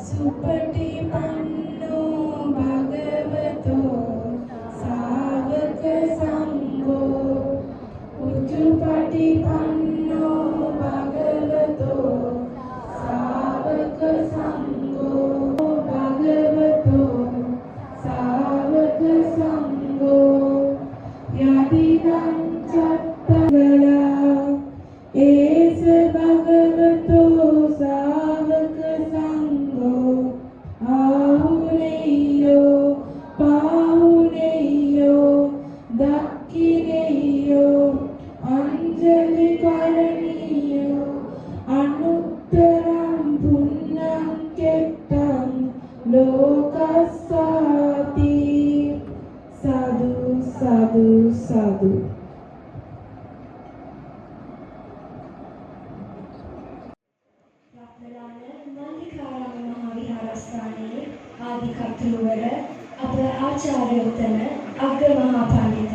सुपटिपन्नो भगवतो सावक संघो उजुपटिपन्नो भगवतो सावक संघो भगवतो सावक संघो यदिदं चत्तगला एस भगवतो सावक संघो आहुनेयो पाहुनेयो दक्खिनेयो अंजलि करणीयो अनुत्तरं पुण्यं केत्तं लोकस्साति साधु साधु साधु। आदि कत्रुवर अब आचार्य उत्तम अग्र महापंडित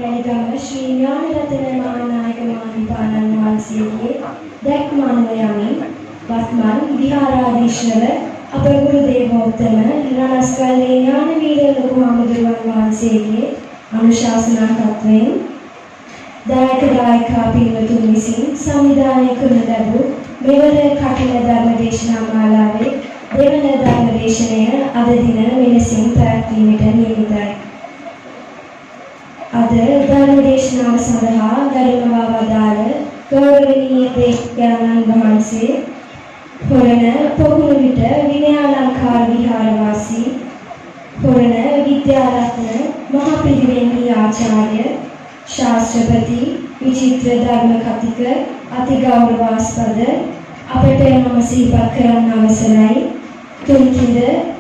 यनिगम श्री ज्ञानरत्न महानायक माहिपानन वांसिये दैक्मान्वयामि वर्तमान विहाराधीश्वर अपर गुरुदेवोत्तम रणस्कले ज्ञानवीर लघुहामुदुरवन वांसिये अनुशासना तत्वेन दायक दायिका පින්වතුන් විසින් සංවිධානය කරන ලැබූ මෙවර කඨින ධර්ම දේශනා මාලාවේ දෙවන ධර්ම දේශනය අද දින මෙලෙසින් පැවැත්වීමට නියමිතයි. අද ධර්ම දේශනාව සඳහා ගරුණව වදාළ ගෞරවනීය දේශකයන්න් වහන්සේ හොරණ පොකුණු විට විනයාලංකාර විහාරවාසී හොරණ විද්‍යාරත්න මහා පිරිවෙන්හි ආචාර්ය शास्त्रपति विचित्र धर्म कथिक अति गौरवास्पद අපට නම සිහිපත් කරන්න අවසරයි. තුන්කිර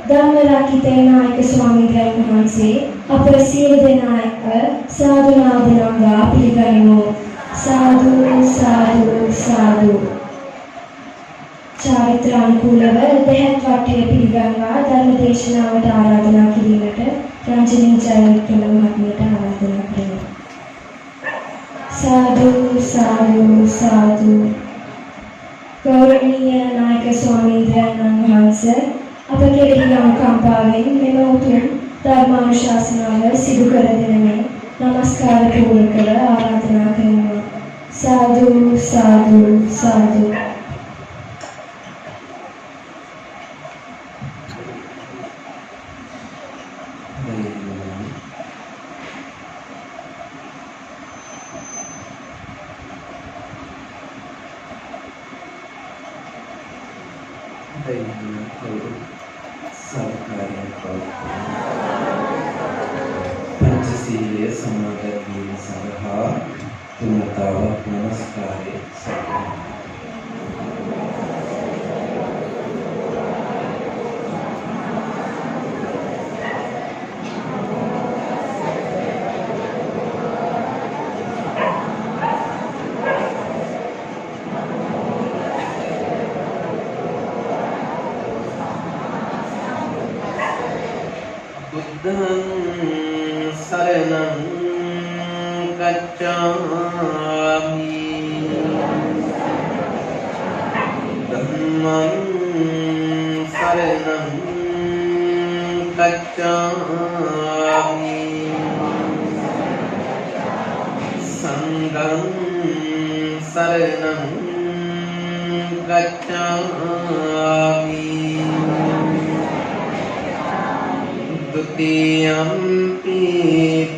ධම්මරක්කිත නායක ස්වාමීන් වහන්සේ අප සියලු දෙනා එක්ක සාදු නාද නංවා පිළිගනිමු. සාදු සාදු සාදු. චාරිත්‍රානුකූලව දෙහත් වටේ පිළිගන්වා ධර්ම දේශනාවට ආරාධනා කිරීමට රංජනී ජයවික්‍රම මහත්මියට ආරාධනා කරමි. साधु साधु साधु। गौरवनीय नायक स्वामी वහන්ස අප කෙරෙහි අනුකම්පාවෙන් මෙම උතුම් ධර්මානුශාසනාව සිදු කර දෙන මේ නමස්කාර පූර්වකව ආරාධනා කරනවා. साधु साधु साधु। पंचशीलीय समागम सभा तुमतावत नमस्कारे शरणं गच्छामि धम्मं शरणं गच्छामि संघं शरणं गच्छामि द्वितीयम्पि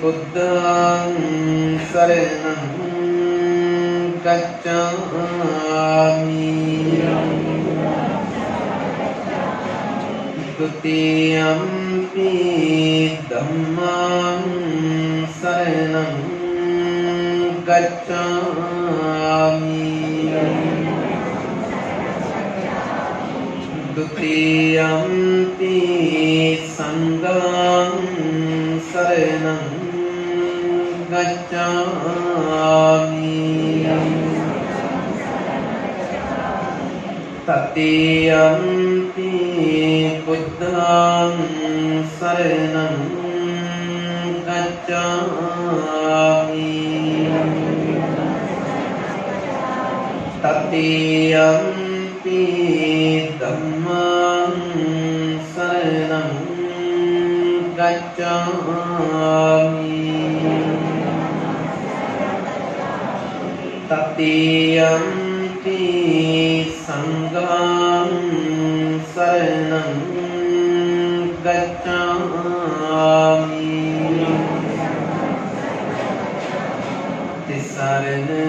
बुद्धं शरणं गच्छामि द्वितीयम्पि धम्मं शरणं गच्छामि द्वितीयम्पि संघं शरणं गच्छामि तृतीयम्पि बुद्धं शरणं गच्छामि तृतीयम्पि धम्मं gacchami tatiyampi sangham saranam gacchami tisarana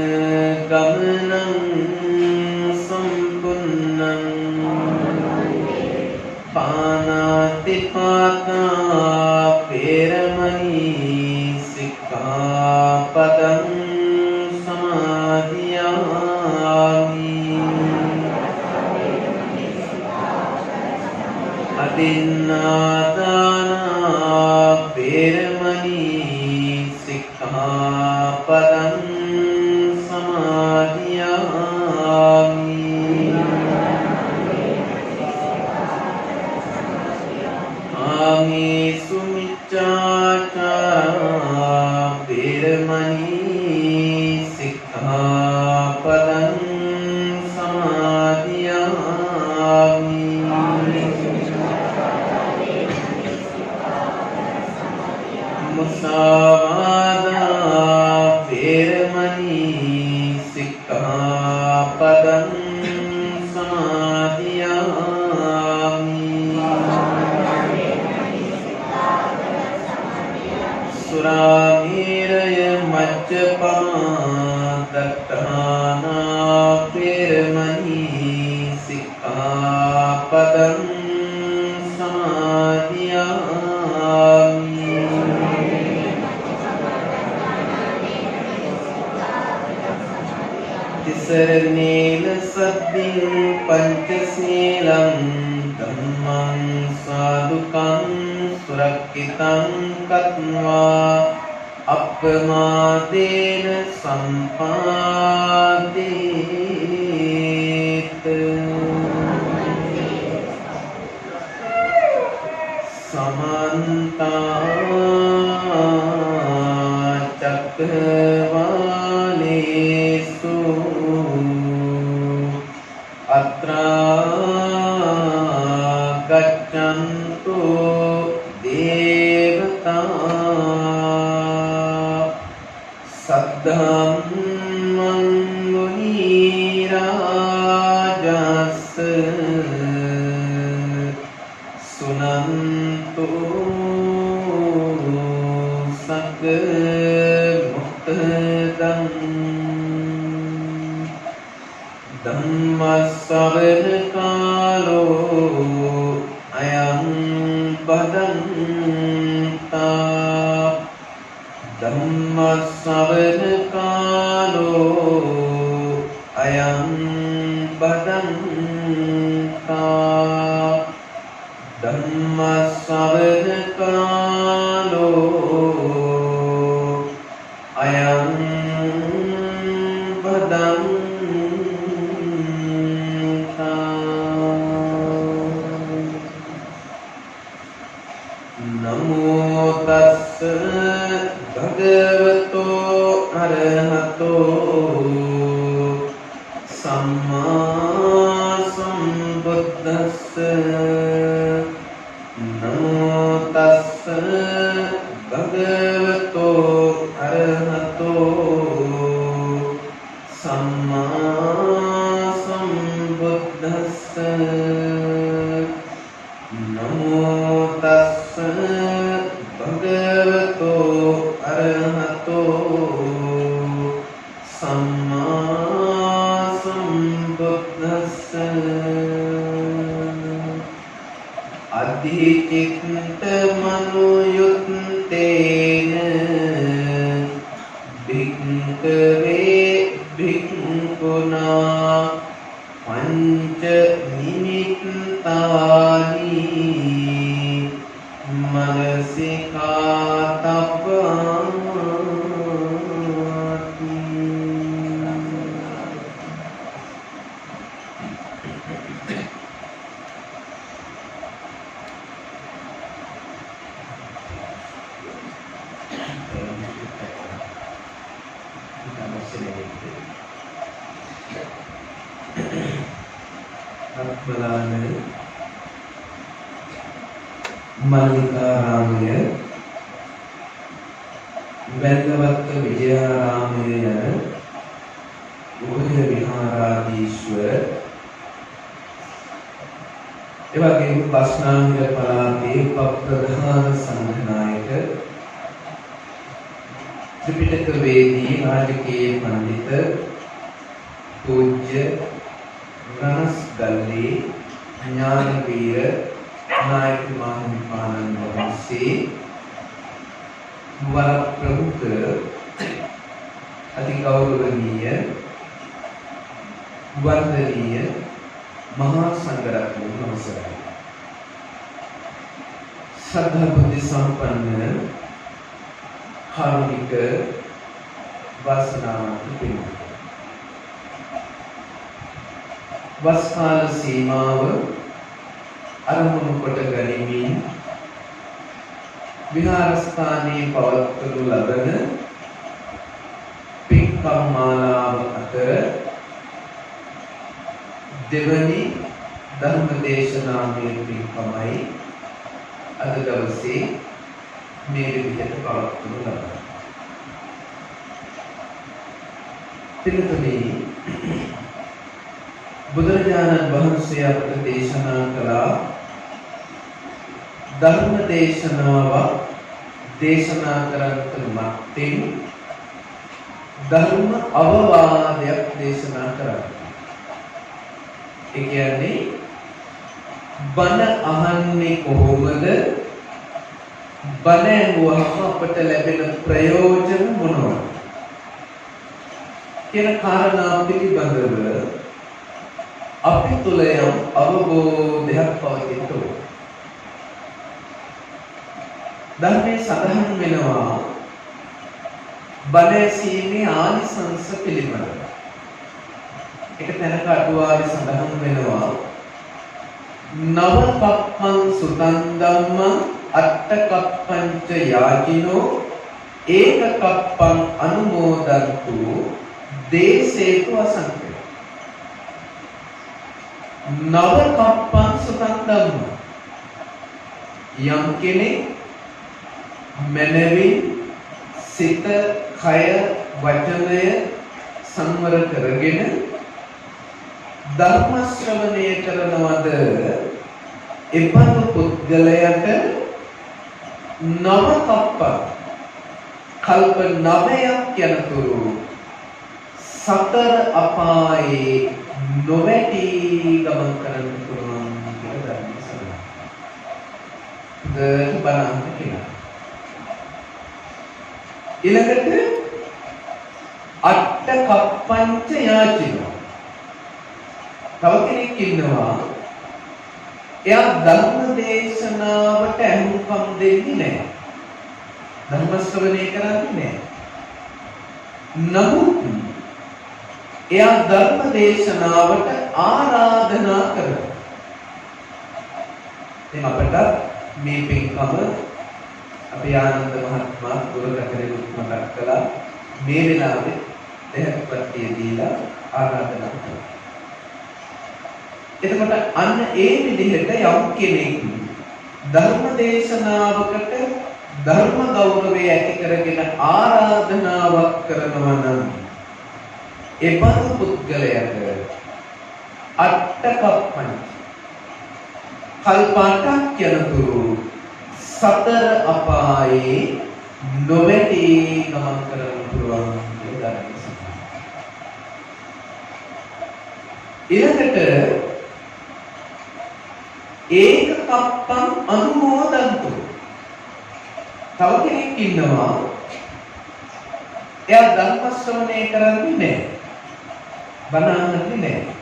gamanam sampunnam panatipata peramani sikkhapadam samadhiyami adinādana peramani sikkhapadam samadhiyami Amesu miccacara peramani sikkhapadam samadhiyami musavada peramani sikkhapadam samadhiyami Suramiraya majjapama dattana peramani sikkhapadam samadhiyami Tisaranena saddin panchaseelam dhammam sadukam surakkitam katva appamadena sampadet samanta cakkavalesu atra gaccantu devata saddhammam muni rajas sunantu sagga muktadam Dhammasavana kalo ayam badanta Dhammasavana kalo ayam badanta Dhammasavana kalo ayam badanta Namo tassa bhagavato arahato samma sambuddhassa Namo tassa bhagavato arahato samma sambuddhassa Namo tassa bhagavato arahato samma sambuddhassa adhicitta manuyuttena bhikkhave bhikkhuna panca nimittani manasikātabhāti බලන්න මල්ලිකාරාමය වැල්ලවත්ත විජයාරාමය යන උභය විහාරාධීශ්වර එවැගේම බස්නාහිර පළාතේ උපප්‍රධාන සංඝනායක ත්‍රිපිටක වේදී රාජකීය පඬිත පූජ්‍ය රණස්ගල්ලේ ඥානවීර නායක මහින්පාණන් වහන්සේ වර ප්‍රමුඛ අති ගෞරවනීය වන්දනීය මහා සංඝරත්නය අවසරයි. ශ්‍රද්ධා බුද්ධ සම්පන්න කාරුණික වාසනාවන්ත පින්වත්නි, වස් කාල සීමාව අරමුණු කොට ගනිමින් විහාරස්ථානයේ පවත්වනු ලබන පින්කම් මාලාව අතර දෙවනි ධර්ම දේශනාමය පින්කමයි අද දවසේ මේ විදිහට පවත්වනු ලබනවා. පිළිතුරේ බුදුරජාණන් වහන්සේ අපට දේශනා කළා ධර්ම දේශනාවක් දේශනා කරන්නට මත්තෙන් ධර්ම අවවාදයක් දේශනා කරන්න. ඒ කියන්නේ බණ අහන්නේ කොහොමද? බණ ඇහුවහම අපට ලැබෙන ප්‍රයෝජන මොනවද කියන කාරණා පිළිබඳව අපි තුල යම් අවබෝධයක් පවතින්න ඕන. ධර්මයේ සඳහන් වෙනවා බණ ඇසීමේ ආනිසංස පිළිබඳව. එක තැනක අටුවාවේ සඳහන් වෙනවා නව කප්පං සුතං ධම්මං අට්ඨ කප්පංච යාචිනෝ ඒක කප්පං අනුමෝදන්තු දේසේතු අසංඛ්‍ය. නව කප්පං සුතං ධම්මං යම් කෙනෙක් මනවින් සිත කය වචනය සංවර කරගෙන ධර්ම ශ්‍රවණය කරනවද එපද පුද්ගලයාට නව කප්ප කල්ප 9ක් යනතුරු සතර අපායේ නොවැටි ගමන් කරන්න පුළුවන් කියලා ධර්මයේ සඳහන්. බලන්න කියලා. ඊළඟට අට්ඨ කප්පංච යාචිනෝ. තව කෙනෙක් ඉන්නවා එයා ධර්ම දේශනාවට අහුම්කම් දෙන්නේ නැහැ. ධර්ම ශ්‍රවණය කරන්නේ නැහැ. නමුත් එයා ධර්ම දේශනාවට ආරාධනා කරනවා. දැන් අපට මේ පින්කම අපේ ආනන්ද මහත්මයා දුරකථනයේ මතක් කළා මේ වෙලාවේ දෙහත්පත්තිය දීලා ආරාධනා කරනවා. එතකොට අන්න ඒ විදිහට යම් කෙනෙක් ධර්ම දේශනාවකට ධර්ම ගෞරවය ඇති කරගෙන ආරාධනාවක් කරනවා නම් ඒ බඳු පුද්ගලයාට අට්ඨ කප්පං කල්පාටක් යනතුරු සතර අපායේ නොවැටි ගමන් කරන්න පුළුවන් කියලා ධර්මයේ. ඊළඟට ඒක කප්පං අනුමෝදන්තු. තව කෙනෙක් ඉන්නවා එයා ධර්ම ශ්‍රවණය කරන්නේ නැහැ. බණ අහන්නේ නැහැ.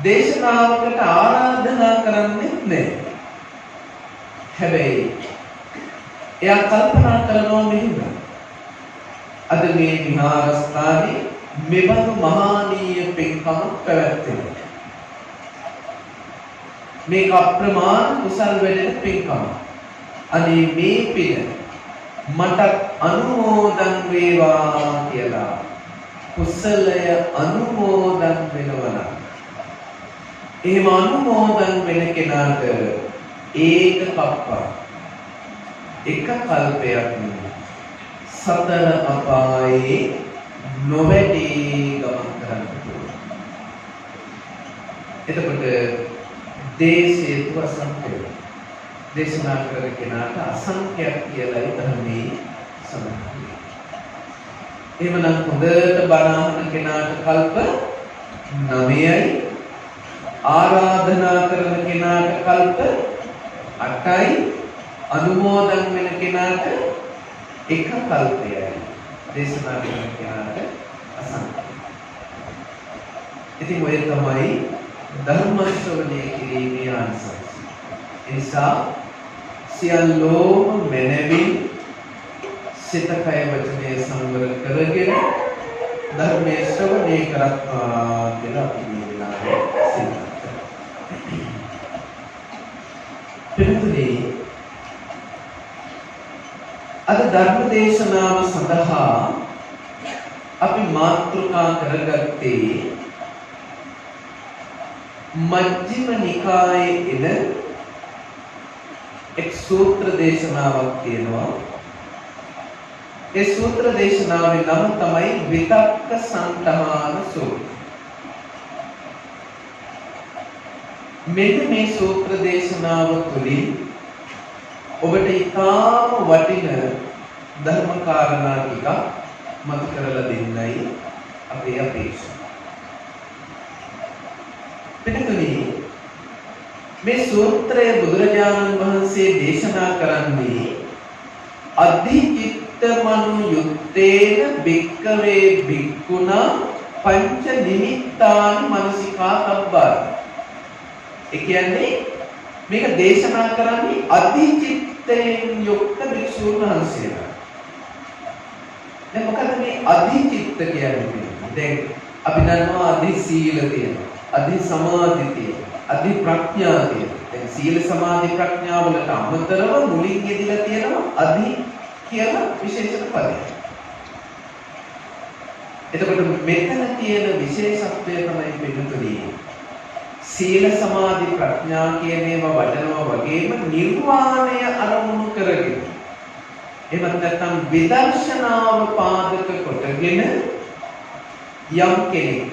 දේශනාවකට ආරාධනා කරන්නේ නැහැ. හැබැයි එයා කල්පනා කරනවා මෙහෙම. අද මේ විහාරස්ථානයේ මෙබඳු මහානීය පින්කමක් පැවැත්වෙනවා. මේක අප්‍රමාණ කුසල් වැඩෙන පින්කම. අනේ මේ පින මට අනුමෝදන් වේවා කියලා කුසලය අනුමෝදන් වෙනවා. එහෙම අනුමෝදන් වෙන කෙනාට ඒක කප්පා එක කල්පයක් සතර අපායේ නොවැටී ගමන් කරන්න පුළුවන්. එතකොට දේශේ තු අසංඛ්‍යයි. දේශනා කරන කෙනාට අසංඛ්‍යයක් කියලායි ධර්මයේ සඳහන් වෙන්නේ. එහෙමනම් හොඳට බණ අහන කෙනාට කල්ප 9යි, ආරාධනා කරන කෙනාට කල්ප 8යි, අනුමෝදන් වෙන කෙනාට එක කල්පයයි. දේශනා කරන කෙනාට අසංඛ්‍යයි. ඉතින් ඔය තමයි ධර්ම ශ්‍රවණය කිරීමේ ආනිසංස. ඒ නිසා සියල්ලෝම මනවින් සිත කය වචනය සංවර කරගෙන ධර්මයේ ශ්‍රවණය කරත්වා කියලා අපි මේ වෙලාවේ සිතනවා. පිළිතුරේ අද ධර්ම දේශනාව සඳහා අපි මාතෘකා කරගත්තේ මජ්ක්‍ධිම නිකායේ එන එක් සූත්‍ර දේශනාවක් තියෙනවා. ඒ සූත්‍ර දේශනාවේ නම තමයි විතක්ක සංඨාන සූත්‍රය. මෙන්න මේ සූත්‍ර දේශනාව තුළින් ඔබට ඉතාම වටින ධර්ම කාරණා ටික මත කරලා දෙන්නයි අපේ අපේක්ෂාව. පිටුතුනි මේ සූත්‍රය බුදුරජාණන් වහන්සේ දේශනා කරන්නේ අධිචිත්තමනු යුත්තේන භික්ඛවේ භික්ඛුනා පංච නිමිත්තානි මනසිකාතබ්බා. ඒ කියන්නේ මේක දේශනා කරන්නේ අධිචිත්තයෙන් යුක්ත භික්ෂුන් වහන්සේලා. දැන් මොකද මේ අධිචිත්ත කියන්නේ? දැන් අපි දන්නවා අධි සීල තියෙනවා, අධි සමාධි තියෙනවා, අධි ප්‍රඥා තියෙනවා. දැන් සීල සමාධි ප්‍රඥා වලට අමතරව මුලින් යෙදিলা තියෙනවා අධි කියලා විශේෂණ පදයක්. එතකොට මෙතන තියෙන විශේෂත්වය තමයි පිටුතුනේ සීල සමාධි ප්‍රඥා කියන ඒවා වඩනවා වගේම නිර්වාණය අරමුණු කරගෙන එහෙම නැත්නම් විදර්ශනාව පාදක කොටගෙන යම් කෙනෙක්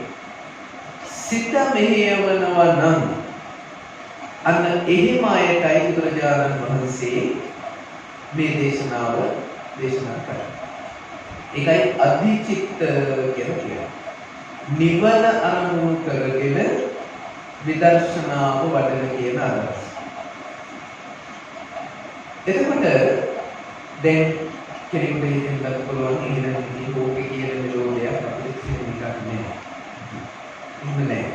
සිත මෙහෙයවනවා නම් අන්න එහෙම අයටයි බුදුරජාණන් වහන්සේ මේ දේශනාව දේශනා කරන්නේ. ඒකයි අධිචිත්ත කියලා කියනවා. නිවන අරමුණු කරගෙන විදර්ශනාව වඩන කියන අදහස. එතකොට දැන් කෙනෙකුට හිතෙන්නත් පුළුවන් එහෙනම් මේ ලෝකේ කියන නිරෝධයක් අපිට කියන්න එකක් නෑ. එහෙම නෑ.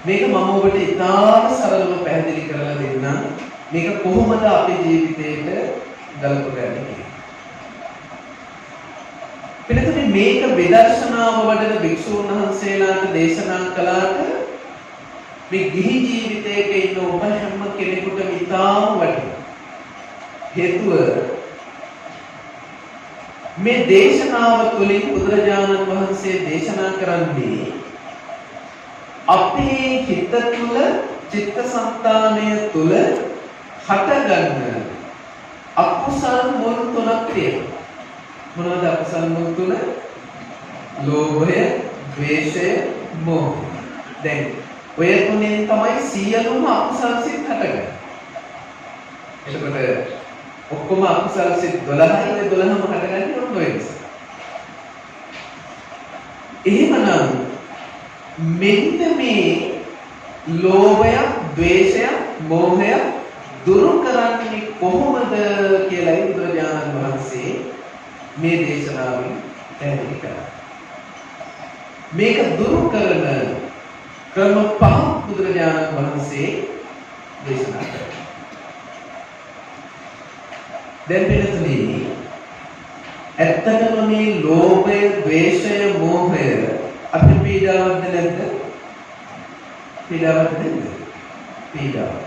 මේක මම ඔබට ඉතාම සරලව පැහැදිලි කරලා දෙන්නම්. මේක කොහොමද අපේ ජීවිතේට ගලපගන්නේ කියලා. පිළිතුරේ මේක විදර්ශනාව වඩන භික්ෂුන් වහන්සේලාට දේශනා කළාට මේ ගිහි ජීවිතයක ඉන්න ඔබ හැම කෙනෙකුටම ඉතාම වටිනවා. හේතුව මේ දේශනාව තුළින් බුදුරජාණන් වහන්සේ දේශනා කරන්නේ අපේ හිත තුළ චිත්තසංතානය තුළ හටගන්න අකුසල් මුල් තුනක් තියෙනවා. මොනවද අකුසල් මුල් තුන? ලෝභය, ද්වේෂය, මෝහය. දැන් ඔය තුනෙන් තමයි සියලුම අකුසල් සිත් හටගන්නේ. එතකොට ඔක්කොම අකුසල් සිත් 12යි 12ම හටගන්නේ ඔන්න ඔය නිසා. එහෙමනම් මෙන්න මේ ලෝභය, ද්වේෂය, මෝහය දුරු කරන්නේ කොහොමද කියලා බුදුරජාණන් වහන්සේ මේ දේශනාවෙන් පැහැදිලි කරා. මේක දුරු කරන ක්‍රම පහ බුදුරජාණන් වහන්සේ දේශනා කළා. දැන් පිළිතුරේ ඇත්තටම මේ ලෝභය, ද්වේෂය, මෝහය අපේ පීඩාවක්ද නැද්ද? පීඩාවක් නැද්ද? පීඩාවක්.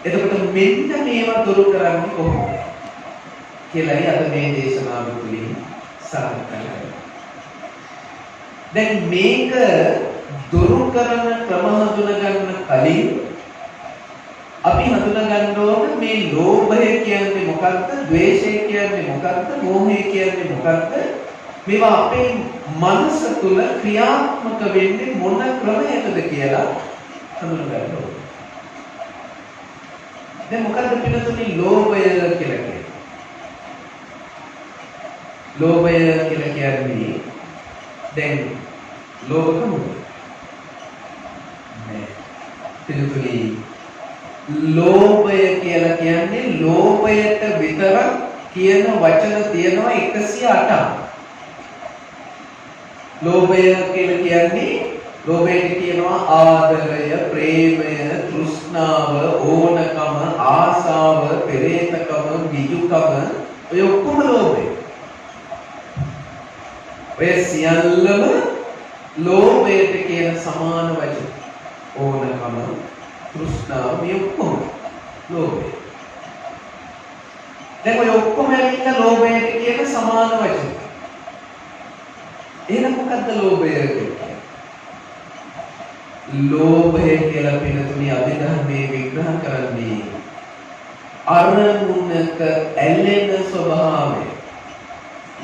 එතකොට මෙන්න මේවා දුරු කරන්නේ කොහොමද කියලායි අද මේ දේශනාව තුළින් සාකච්ඡා කරන්නේ. දැන් මේක දුරු කරන ක්‍රම හඳුනා ගන්න කලින් අපි හඳුනා ගන්න ඕන මේ ලෝභය කියන්නේ මොකක්ද? ද්වේෂය කියන්නේ මොකක්ද? මෝහය කියන්නේ මොකක්ද? මේවා අපේ මනස තුල ක්‍රියාත්මක වෙන්නේ මොන ක්‍රමයකද කියලා හඳුනා ගන්න ඕන. දැන් මොකද්ද පිළිතුරේ ලෝභය කියලා කියන්නේ? ලෝභය කියලා කියන්නේ දැන් ලෝභකම නෑ. පිළිතුරේ ලෝභය කියලා කියන්නේ ලෝභයට විතරක් කියන වචන තියෙනවා 108ක්. ලෝභය කියලා කියන්නේ ලෝභයට කියනවා ආදරය, ප්‍රේමය, තෘෂ්ණාව, ඕනකම, ආසාව, පෙරේතකම, විජුකම ඔය ඔක්කොම ලෝභය. ඔය සියල්ලම ලෝභයට කියන සමාන වචන. ඕනකම, තෘෂ්ණාව මේ ඔක්කොම ලෝභය. දැන් ඔය ඔක්කොම ඇවිල්ලා ලෝභයට කියන සමාන වචන. එහෙනම් මොකද්ද ලෝභය කියන්නේ? ලෝභය කියලා පිළිතුරේ අභිධර්මයේ විග්‍රහ කරන්නේ අරමුණක ඇලෙන ස්වභාවය.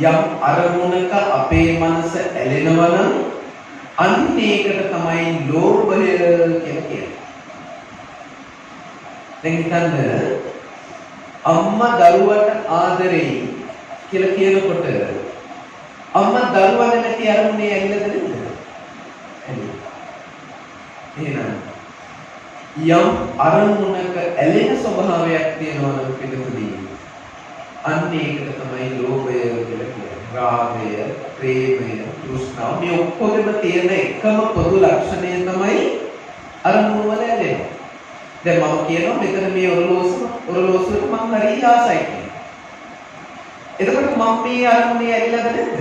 යම් අරමුණක අපේ මනස ඇලෙනවා නම් අන්න ඒකට තමයි ලෝභය කියලා කියන්නේ. දැන් හිතන්න අම්මා දරුවට ආදරෙයි කියලා කියනකොට අම්මා දරුවා නැති අරමුණේ ඇවිල්ලාද නේද? එහෙනම් යම් අරමුණක ඇලෙන ස්වභාවයක් තියෙනවා නම් පිළිතුරේ අන්න ඒකට තමයි ලෝභය කියලා කියන්නේ. රාගය, ප්‍රේමය, තෘෂ්ණාව මේ ඔක්කොගෙම තියෙන එකම පොදු ලක්ෂණය තමයි අරමුණ වල ඇලෙනවා. දැන් මම කියනවා මෙතන මේ ඔරලෝසුවට මම හරි ආසයි කියලා. එතකොට මම මේ අරමුණේ ඇලිලාද නැද්ද?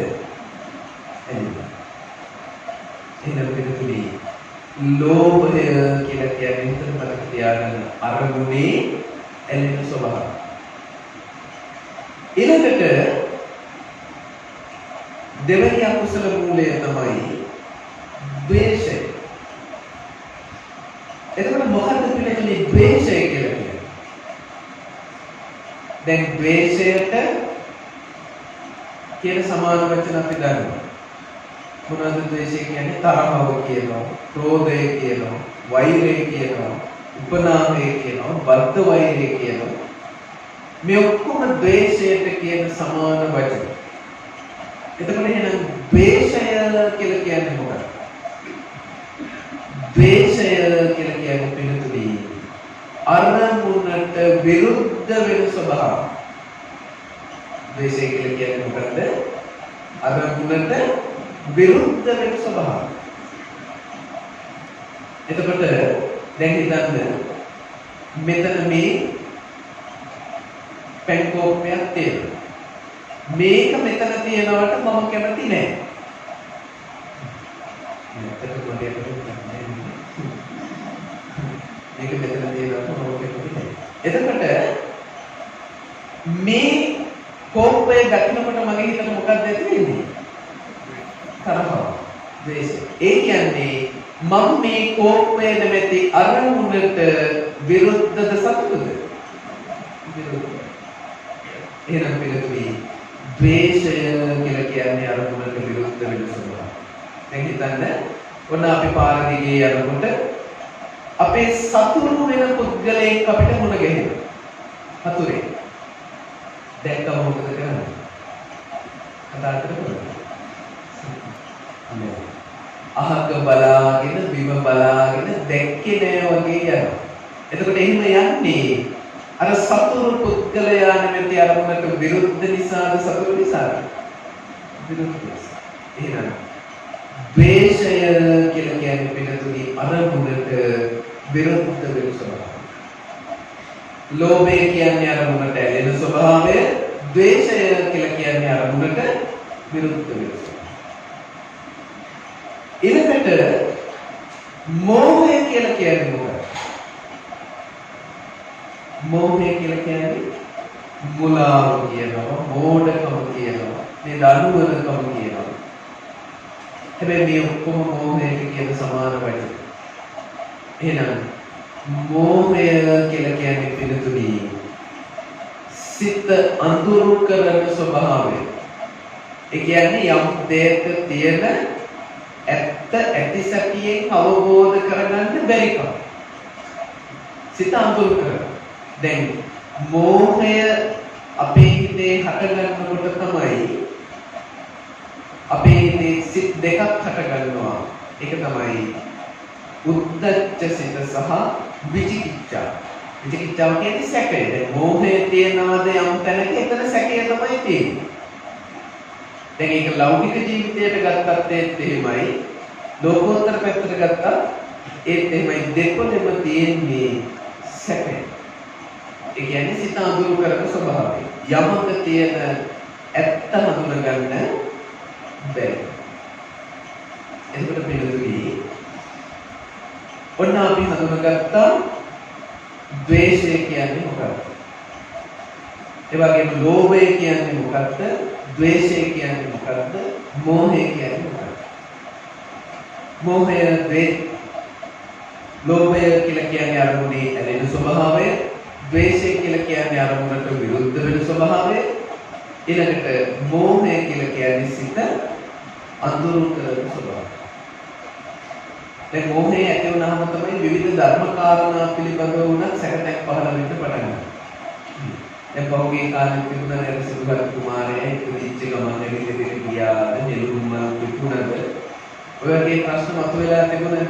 ඇලිලා. එහෙනම් පිළිතුරේ ලෝභය කියලා කියන්නේ හිතට මතක තියාගන්න අරමුණේ ඇලෙන ස්වභාවය. ඊළඟට දෙවෙනි අකුසල මූලය තමයි ද්වේෂය. එතකොට මොකක්ද පිළිතුරේ ද්වේෂය කියලා කියන්නේ? දැන් ද්වේෂයට කියන සමාන වචන අපි දන්නවා. මොනවද ද්වේෂය කියන්නේ? තරහව කියනවා, ක්‍රෝධය කියනවා, වෛරය කියනවා, උපනාමය කියනවා, බද්ධ වෛරය කියනවා. මේ ඔක්කොම ද්වේෂයට කියන සමාන වචන. එතකොට එහෙනම් ද්වේෂය කියලා කියන්නේ මොකක්ද? ද්වේෂය කියලා කියන්නේ පිළිතුරේ අරමුණට විරුද්ධ වෙන ස්වභාවය. ද්වේෂය කියලා කියන්නේ මොකක්ද? අරමුණට විරුද්ධ වෙන ස්වභාවය. එතකොට දැන් හිතන්න මෙතන මේ පෙන් කෝප්පයක් තියෙනවා. මේක මෙතන තියනවට මම කැමති නෑ. මේක මෙතන තියනවට මම කැමති නෑ. එතකොට මේ කෝපය දකින්නකොට මගේ හිතට මොකක්ද ඇති වෙන්නේ? තරහව, ද්වේෂය. ඒ කියන්නේ මම මේ කෝපය නැමැති අරමුණට විරුද්ධද සතුටුද? විරුද්ධ. එහෙනම් පිළිතුරේ ද්වේෂය කියලා කියන්නේ අරමුණට විරුද්ධ වෙන ස්වභාවය. දැන් හිතන්න ඔන්න අපි පාර දිගේ යනකොට අපේ සතුරු වෙන පුද්ගලයෙක් අපිට මුණ ගැහෙනවා. හතුරේ. දැක්කම මොකද කරන්නේ? කතා කරපොළ. අහක බලාගෙන බිම බලාගෙන දැක්කේ නෑ වගේ යනවා. එතකොට එහෙම යන්නේ අර සතුරු පුද්ගලයා නැමැති අරමුණට විරුද්ධ නිසාද සතුරු නිසාද? විරුද්ධ නිසා. එහෙනම් ද්වේෂය කියලා කියන්නේ පිටුතුනි අරමුණට විරුද්ධ වෙන ස්වභාවය. ලෝභය කියන්නේ අරමුණට ඇලෙන ස්වභාවය, ද්වේෂය කියලා කියන්නේ අරමුණට විරුද්ධ වෙන ස්වභාවය. ඊළඟට මෝහය කියලා කියන්නේ මොකක්ද? මෝහය කියලා කියන්නේ මුලාව කියනවා, මෝඩකම කියනවා, මේ දනුවනකම කියනවා. හැබැයි මේ ඔක්කොම මෝහයට කියන සමාන වචන. එහෙනම් මෝහය කියලා කියන්නේ පිළිතුරු සිත අඳුරු කරන ස්වභාවය. ඒ කියන්නේ යම් දෙයක තියෙන ඇත්ත ඇති සැටියෙන් අවබෝධ කරගන්න බැරි කම. සිත අඳුරු කරන. දැන් මෝහය අපේ හිතේ හටගන්නකොට තමයි අපේ හිතේ සිත් දෙකක් හටගන්නවා. ඒක තමයි උද්දච්ච සිත සහ විචිකිච්ඡා. විචිකිච්ඡාව කියන්නේ සැකය. දැන් මෝහය තියනවාද යම් තැනක එතන සැකය තමයි තියෙන්නේ. දැන් ඒක ලෞකික ජීවිතයට ගත්තත් ඒත් එහෙමයි. ලෝකෝත්තර පැත්තට ගත්තත් ඒත් එහෙමයි. දෙකොලෙම තියෙන්නේ සැකය. ඒ කියන්නේ සිත අඳුරු කරන ස්වභාවය. යමක තියෙන ඇත්ත හඳුනගන්න බැහැ. එතකොට පිළිතුරේ ඔන්න අපි හඳුනගත්තා ද්වේෂය කියන්නේ මොකක්ද? ඒ වගේම ලෝභය කියන්නේ මොකක්ද? ද්වේෂය කියන්නේ මොකක්ද? මෝහය කියන්නේ මොකක්ද? මෝහය ලෝභය කියලා කියන්නේ අරමුණේ ඇලෙන ස්වභාවය, ද්වේෂය කියලා කියන්නේ අරමුණට විරුද්ධ වෙන ස්වභාවය, ඊළඟට මෝහය කියලා කියන්නේ සිත අඳුරු කරන ස්වභාවය. දැන් මෝහය ඇති වුණාම තමයි විවිධ ධර්ම කාරණා පිළිබඳව උනත් සැකයක් පහළ වෙන්න පටන් ගන්නවා. දැන් පහුගිය කාලේ තිබුණා නේද සිදුහත් කුමාරයා ඉදිච්ච ගමන් එළියට ගියාද නෙළුම් පිටුනද ඔය වගේ ප්‍රශ්න මතුවලා තිබුණා.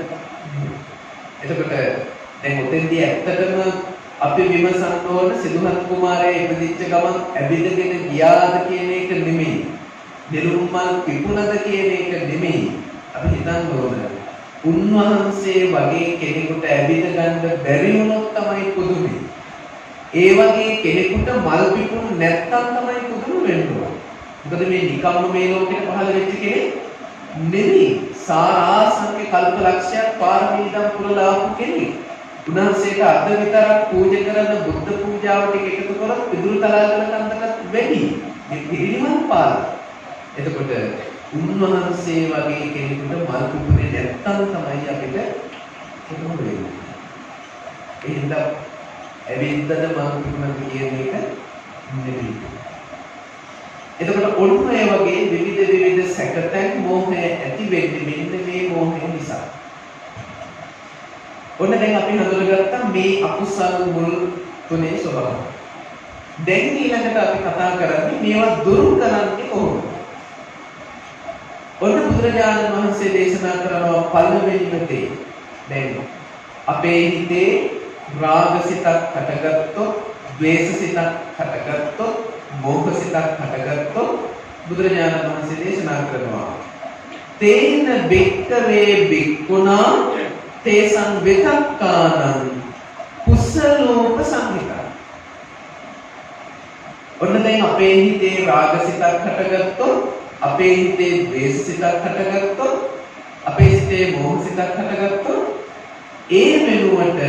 එතකොට දැන් ඔතෙන්දී ඇත්තටම අපි විමසන්න ඕන සිදුහත් කුමාරයා ඉදිච්ච ගමන් ඇවිදගෙන ගියාද කියන එක නෙමෙයි. නෙළුම් පිටුනද කියන එක නෙමෙයි. අපි හිතන්න ඕන උන්වහන්සේ වගේ කෙනෙකුට ඇවිද ගන්න බැරි වුණොත් තමයි පුදුමයි. ඒ වගේ කෙනෙකුට මල් පිපුණු නැත්තම් තමයි පුදුම වෙන්න ඕන. මොකද මේ නිකම්ම මේ ලෝකෙට පහළ වෙච්ච කෙනෙක් නෙමෙයි. සාරාංශක කල්පලක්ෂයක් පාරමී දම් පුරලා ආපු කෙනෙක්. උන්වහන්සේට අද විතරක් පූජා කරන බුද්ධ පූජාව ටික එකතු කරලා පිදුරු තලාගල කන්දකට වැඩි. මේ පිරිනිවන් පාන. එතකොට උන්වහන්සේ වගේ කෙනෙකුට මල් පිපුණේ නැත්තම් තමයි අපිට පුදුම වෙන්නේ. එහෙනම් ඇවිද්දද මල් පිපුණද කියන එක නෙමෙයි. එතකොට ඔන්න ඒ වගේ විවිධ සැකතෙන් මෝහය ඇති වෙන්නේ මෙන්න මේ මෝහය නිසා. ඔන්න දැන් අපි හඳුනගත්තා මේ අකුසල් මුල් තුනේ ස්වභාවය. දැන් ඊළඟට අපි කතා කරන්නේ මේවා දුරු කරන්නේ කොහොමද? ඔන්න බුදුරජාණන් වහන්සේ දේශනා කරනවා පළවෙනිම දේ. දැන් අපේ හිතේ රාගසිතක් හටගත්තොත්, ද්වේෂසිතක් හටගත්තොත්, මෝහසිතක් හටගත්තොත් බුදුරජාණන් වහන්සේ දේශනා කරනවා තේන බික්කවේ බික්කුණා තේසං විතක්කානං කුසලෝප සංහිතා. ඔන්න දැන් අපේ හිතේ රාගසිතක් හටගත්තොත්, අපේ හිතේ ද්වේෂසිතක් හටගත්තොත්, අපේ හිතේ මෝහසිතක් හටගත්තොත් ඒ වෙනුවට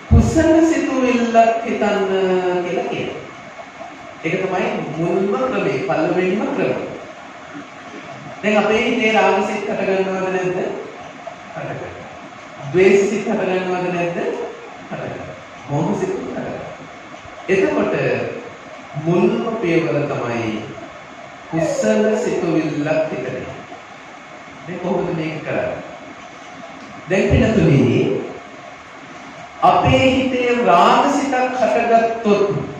කුසල සිතුවිල්ලක් හිතන්න කියලා කියනවා. ඒක තමයි මුල්ම ක්‍රමය, පළවෙනිම ක්‍රමය. දැන් අපේ හිතේ රාගසිත හටගන්නවද නැද්ද? හටගන්නවා. ද්වේෂසිත හටගන්නවද නැද්ද? හටගන්නවා. මෝහසිත හටගන්නවා. එතකොට මුල්ම පියවර තමයි කුසල සිතුවිල්ලක් හිතන්නේ. මේ කොහොමද මේක කරන්නේ? දැන් පිටතුනේ අපේ හිතේ රාගසිතක් හටගත්තොත්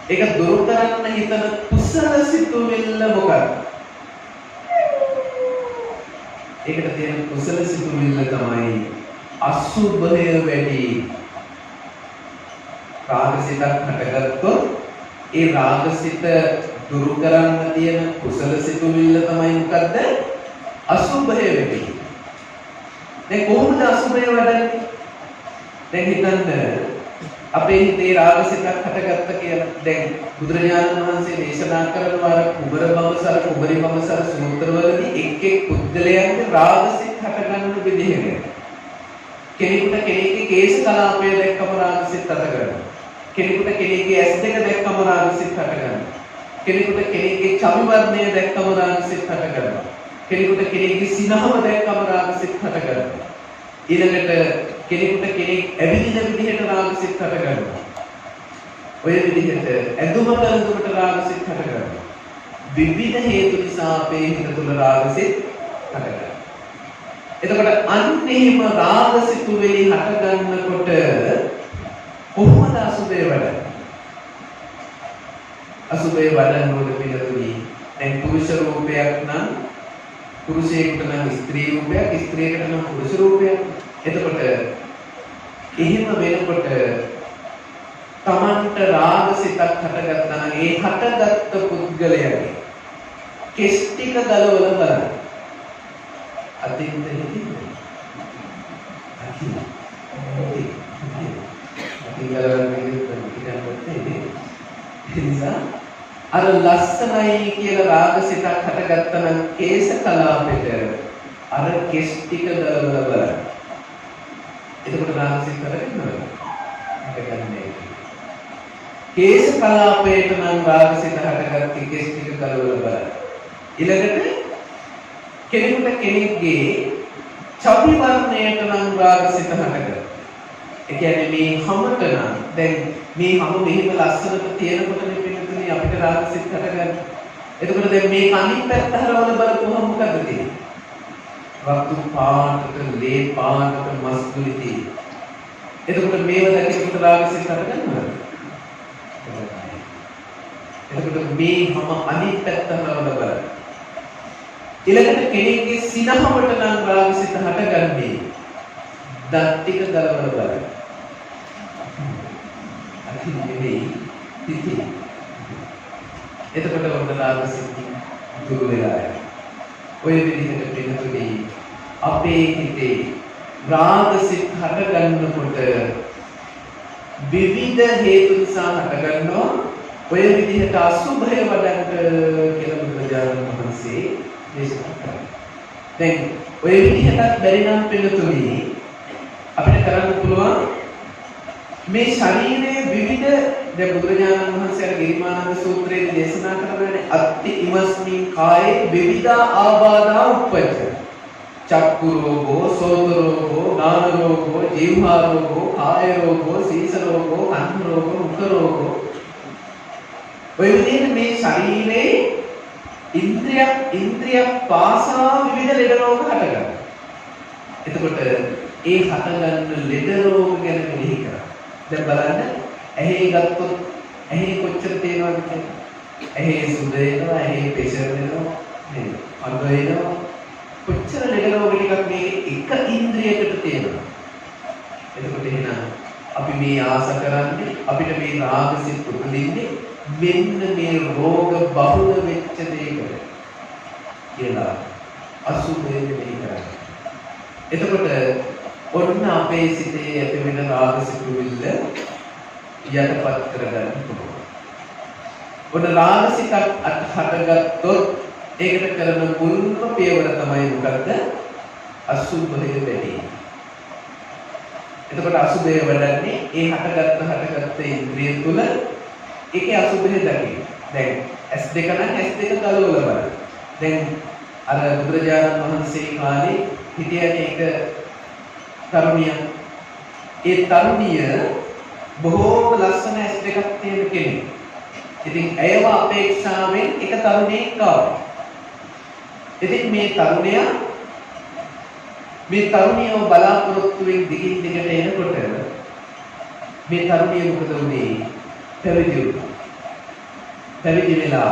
ඒක දුරු කරන්න හිතන කුසල සිතුවිල්ල මොකක්ද? ඒකට තියෙන කුසල සිතුවිල්ල තමයි අසුභය වැඩි. රාගසිතක් හටගත්තොත් ඒ රාගසිත දුරු කරන්න තියෙන කුසල සිතුවිල්ල තමයි මොකද්ද? අසුභය වැඩි. දැන් කොහොමද අසුභය වැඩන්නේ? දැන් හිතන්න අපේ හිතේ රාගසිතක් හටගත්ත කියලා. දැන් බුදුරජාණන් වහන්සේ දේශනා කරනවා කුමර බඹසර කුමරි බඹසර සූත්‍රවලදී එක් එක් පුද්ගලයන්ගේ රාගසිත හටගන්න විදිහ ගැන. කෙනෙකුට කෙනෙක්ගේ කේශ කලාපය දැක්කම රාගසිත හටගන්නවා. කෙනෙකුට කෙනෙක්ගේ ඇස් දෙක දැක්කම රාගසිත හටගන්නවා. කෙනෙකුට කෙනෙක්ගේ චවි වර්ණය දැක්කම රාගසිත හටගන්නවා. කෙනෙකුට කෙනෙක්ගේ සිනහව දැක්කම රාගසිත හටගන්නවා. ඊළඟට කෙනෙකුට කෙනෙක් ඇවිදින විදිහට රාගසිත හට ගන්නවා. ඔය විදිහට ඇඳුමට ඇඳුමට රාගසිත හට ගන්නවා. විවිධ හේතු නිසා අපේ හිත තුළ රාගසිත හට ගන්නවා. එතකොට අන්න එහෙම රාගසිතුවිලි හට ගන්නකොට කොහොමද අසුබේ වඩන්නේ? අසුබේ වඩන්න ඕන පිළිතුරේ දැන් පුරුෂ රූපයක් නම් පුරුෂයෙකුට නම් ස්ත්‍රී රූපයක්, ස්ත්‍රියකට නම් පුරුෂ රූපයක්. එතකොට එහෙම වෙනකොට තමන්ට රාගසිතක් හටගත්තා නම් ඒ හටගත්ත පුද්ගලයාගේ කෙස් ටික ගලවලා බලන්න. අදින්ද හිතින් අර ලස්සනයි කියලා රාගසිතක් හටගත්තා නම් කේශ කලාපෙට අර කෙස් ටික ගලවලා බලන්න. එතකොට රාගසිත හටගන්නවද? හටගන්නේ. කේශ කලාපයට නම් රාගසිත හටගත්තේ කෙස් ටික ගලවලා බලන්න. ඊළඟට කෙනෙකුට කෙනෙක්ගේ චපි වර්ණයට නම් රාගසිත හටගත්තා. ඒ කියන්නේ මේ හැමත නම් දැන් මේ හැම මෙහෙම ලස්සනට තියෙනකොට නෙපෙන්නේ අපිට රාගසිත හටගන්නේ. එතකොට දැන් මේ කනින් පැත්ත හරවල බලපුවම මොකද තියෙන්නේ? රතු පාටට, ලේ පාටට, මස්ගුලි තියෙන්නේ. එතකොට මේව දැකීමට රාගසිත හටගන්නවද? එතකොට මේ හැම අනිත් පැත්ත හරවල බලන්න. ඊළඟට කෙනෙක්ගේ සිනහවට නම් රාගසිත හටගන්නේ දත් ටික ගලවලා බලන්න. අකින් නෙවෙයි පිටි. එතකොට ඔන්න රාගසිත දුර වෙලා යනවා. ඔය විදිහට පිළිතුරේ අපේ හිතේ රාගසිත හටගන්නකොට විවිධ හේතු නිසා හටගන්නවා. ඔය විදිහට අසුභය වඩන්න කියලා බුදුරජාණන් වහන්සේ දේශනා කරා. දැන් ඔය විදිහට බැරි නම් පිළිතුරේ අපිට කරන්න පුළුවන් මේ ශරීරයේ විවිධ දැන් බුදුරජාණන් වහන්සේ අර ගිරිමානන්ද සූත්‍රයේ දේශනා කරනවානේ අත්ති ඉමස්මින් කායේ විවිධ ආබාධා උප්පජ්ජ චක්කු රෝගෝ සෝත රෝගෝ නාන රෝගෝ ජීවහා රෝගෝ කාය රෝගෝ සීස රෝගෝ කන් රෝගෝ මුඛ රෝගෝ ඔය විදිහට මේ ශරීරයේ ඉන්ද්‍රිය පාසා විවිධ ලෙඩ රෝග හටගන්නවා. එතකොට ඒ හටගන්න ලෙඩ රෝග ගැන මෙහි කරා. දැන් බලන්න ඇහි ගත්තොත් ඇහි කොච්චර තේනවද කියලා. ඇහි සුද වෙනවා, ඇහි ප්‍රෙෂර් වෙනවා, නේද? අඳ වෙනවා. කොච්චර ලෙඩ රෝග ටිකක් මේ එක ඉන්ද්‍රියකට තේනවා. එතකොට එහෙනම් අපි මේ ආස කරන්නේ අපිට මේ රාගසිත උපදින්නේ මෙන්න මේ රෝග බහුල වෙච්ච දෙයකට කියලා අසුබේ මෙහි කරන්නේ. එතකොට ඔන්න අපේ සිතේ ඇති වෙන රාගසිතුවිල්ල යටපත් කරගන්න පුළුවන්. ඔන්න රාගසිතක් හටගත්තොත් ඒකට කරන මුල්ම පියවර තමයි මොකද්ද? අසුබය වැඩි. එතකොට අසුබය වඩන්නේ ඒ හටගත්ත ඉන්ද්‍රිය තුල ඒකේ අසුබය දකින්න. දැන් S2 නම් S2 ගලවලා බලන්න. දැන් අර බුදුරජාණන් වහන්සේ කාලේ හිටියනේ එක තරුණියක්. ඒ තරුණිය බොහෝම ලස්සන S2 තියෙන කෙනෙක්. ඉතින් ඇයව අපේක්ෂාවෙන් එක තරුණයෙක් ආවා. ඉතින් මේ තරුණියව බලාපොරොත්තුෙන් දිගින් දිගට එනකොට මේ තරුණිය මොකද වුනේ? පැවිදි වුණා.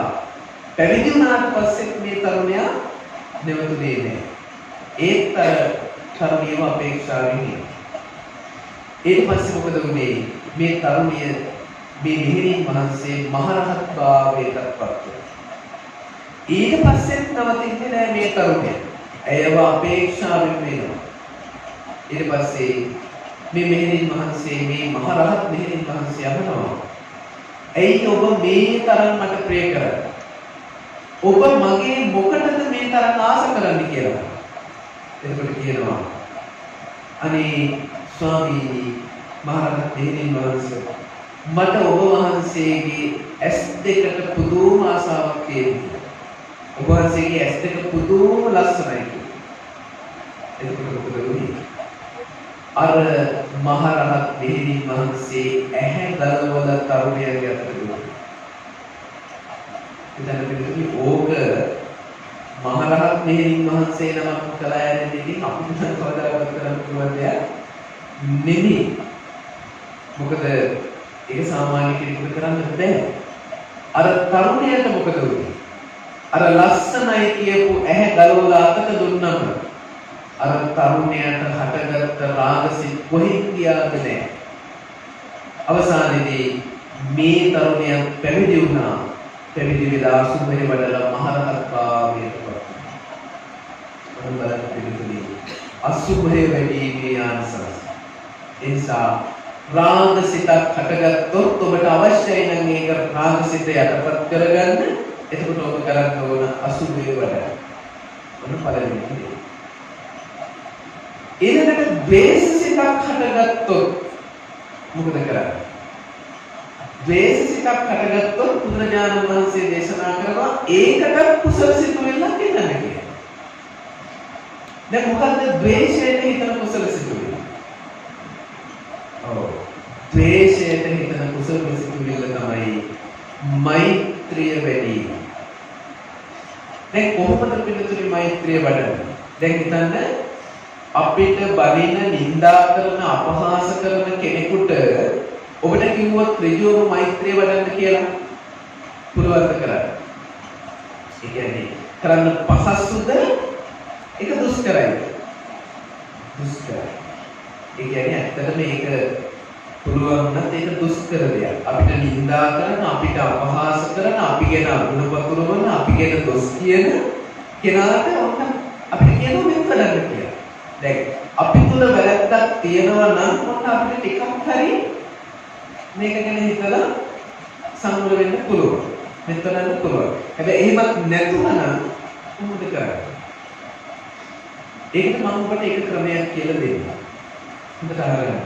පැවිදි වුණාට පස්සේ මේ තරුණයා නැවතුනේ නැහැ. ඒත් තරුණියව අපේක්ෂාවෙන් ඉන්නවා. ඊට පස්සේ මොකද වුනේ? මේ තරුණිය මේ මිහිරින් වහන්සේ මහරහත් භාවයටපත් වුණා. ඊට පස්සේ නවතින්නේ නැහැ මේ තරුණිය. ඇයව අපේක්ෂාවෙන් වෙනවා. ඊට පස්සේ මේ මිහිරින් වහන්සේ මේ මහරහත් මිහිරින් වහන්සේ අහනවා, "ඇයි ඔබ මේ තරම් මට ප්‍රේ කරන්නේ? ඔබ මගේ මොකටද මේ තරම් ආස කරන්නේ?" කියලා. එතකොට කියනවා, "අනේ ස්වාමීනි මහරහත් මිහිරින් වහන්සේ, මට ඔබ වහන්සේගේ S2කට පුදුම ආසාවක් තියෙනවා. ඔබ වහන්සේගේ S2 පුදුම ලස්සනයි." එතකොට මොකද වෙන්නේ? අර මහරහත් මෙහෙණින් වහන්සේ ඇහැ ගලවල තරුණයන්ගේ අතට දුන්නා. ඉතින් පිළිතුරු ඕක මහරහත් මෙහෙණින් වහන්සේ නමක් කළා යන්නේ අපිට කවදාවත් කරන්න පුළුවන් දෙයක් නෙමෙයි. මොකද ඒක සාමාන්‍ය කෙනෙකුට කරන්න බෑ. අර තරුණයාට මොකද වුනේ? අර ලස්සනයි කියපු ඇහැ ගලවලා අතට දුන්නම අර තරුණයාට හටගත්ත රාගසිත කොහෙන් ගියාද නැහැ. අවසානයේදී මේ තරුණයා පැවිදි වුණා. පැවිදි වෙලා අසුභේ වඩලා මහරහත් භාවයට පත් වුණා. බලන්න පිළිතුරේ අසුභේ වැඩිීමේ ආනිසංස. ඒ නිසා රාගසිතක් හටගත්තොත් ඔබට අවශ්‍යයි නම් ඒක රාගසිත යටපත් කරගන්න. එතකොට ඔබ කරන්න ඕන අසුභේ වඩන්න. මොන පළවෙනි ඊළඟට ද්වේෂසිතක් හටගත්තොත් මොකද කරන්නේ? ද්වේෂසිතක් හටගත්තොත් බුදුරජාණන් වහන්සේ දේශනා කරනවා ඒකට කුසල සිතුවිල්ලක් එන්න කියලා. දැන් මොකද්ද ද්වේෂයෙන් හිතන කුසල සිතුවිල්ල? ද්වේෂයෙන් හිතන කුසල සිතුවිල්ල තමයි මෛත්‍රිය වැඩි. දැන් කොහොමද පිළිතුරු මෛත්‍රිය වඩන්නේ? දැන් හිතන්න අපිට බලින නිඳා කරන අපහාස කරන කෙනෙකුට ඔබට කිව්වොත් ඍජුවම මෛත්‍රිය වඩන්න කියලා පුළුවන් කරන්න. ඒ කියන්නේ කරන්න පහසුද? ඒක දුෂ්කරයි. දුෂ්කරයි. ඒ කියන්නේ ඇත්තටම මේක පුළුවන් වුණත් ඒක දුෂ්කර දෙයක්. අපිට නිඳා කරන, අපිට අපහාස කරන, අපි ගැන අගුණපතුරවන, අපි ගැන දොස් කියන කෙනාට අපිට කියනවා මෙන්න බලන්න කියලා. දැන් අපි තුල වැරද්දක් තියෙනවා නම් මොකද අපිට ටිකක් හරි මේක ගැන හිතලා සම්මුල වෙන්න පුළුවන්. මෙතනන්න පුළුවන්. හැබැයි එහෙමත් නැතුව නම් මොකද කරන්නේ? ඒකට මම ඔබට එක ක්‍රමයක් කියලා දෙන්නම්. හොඳට අහගන්න.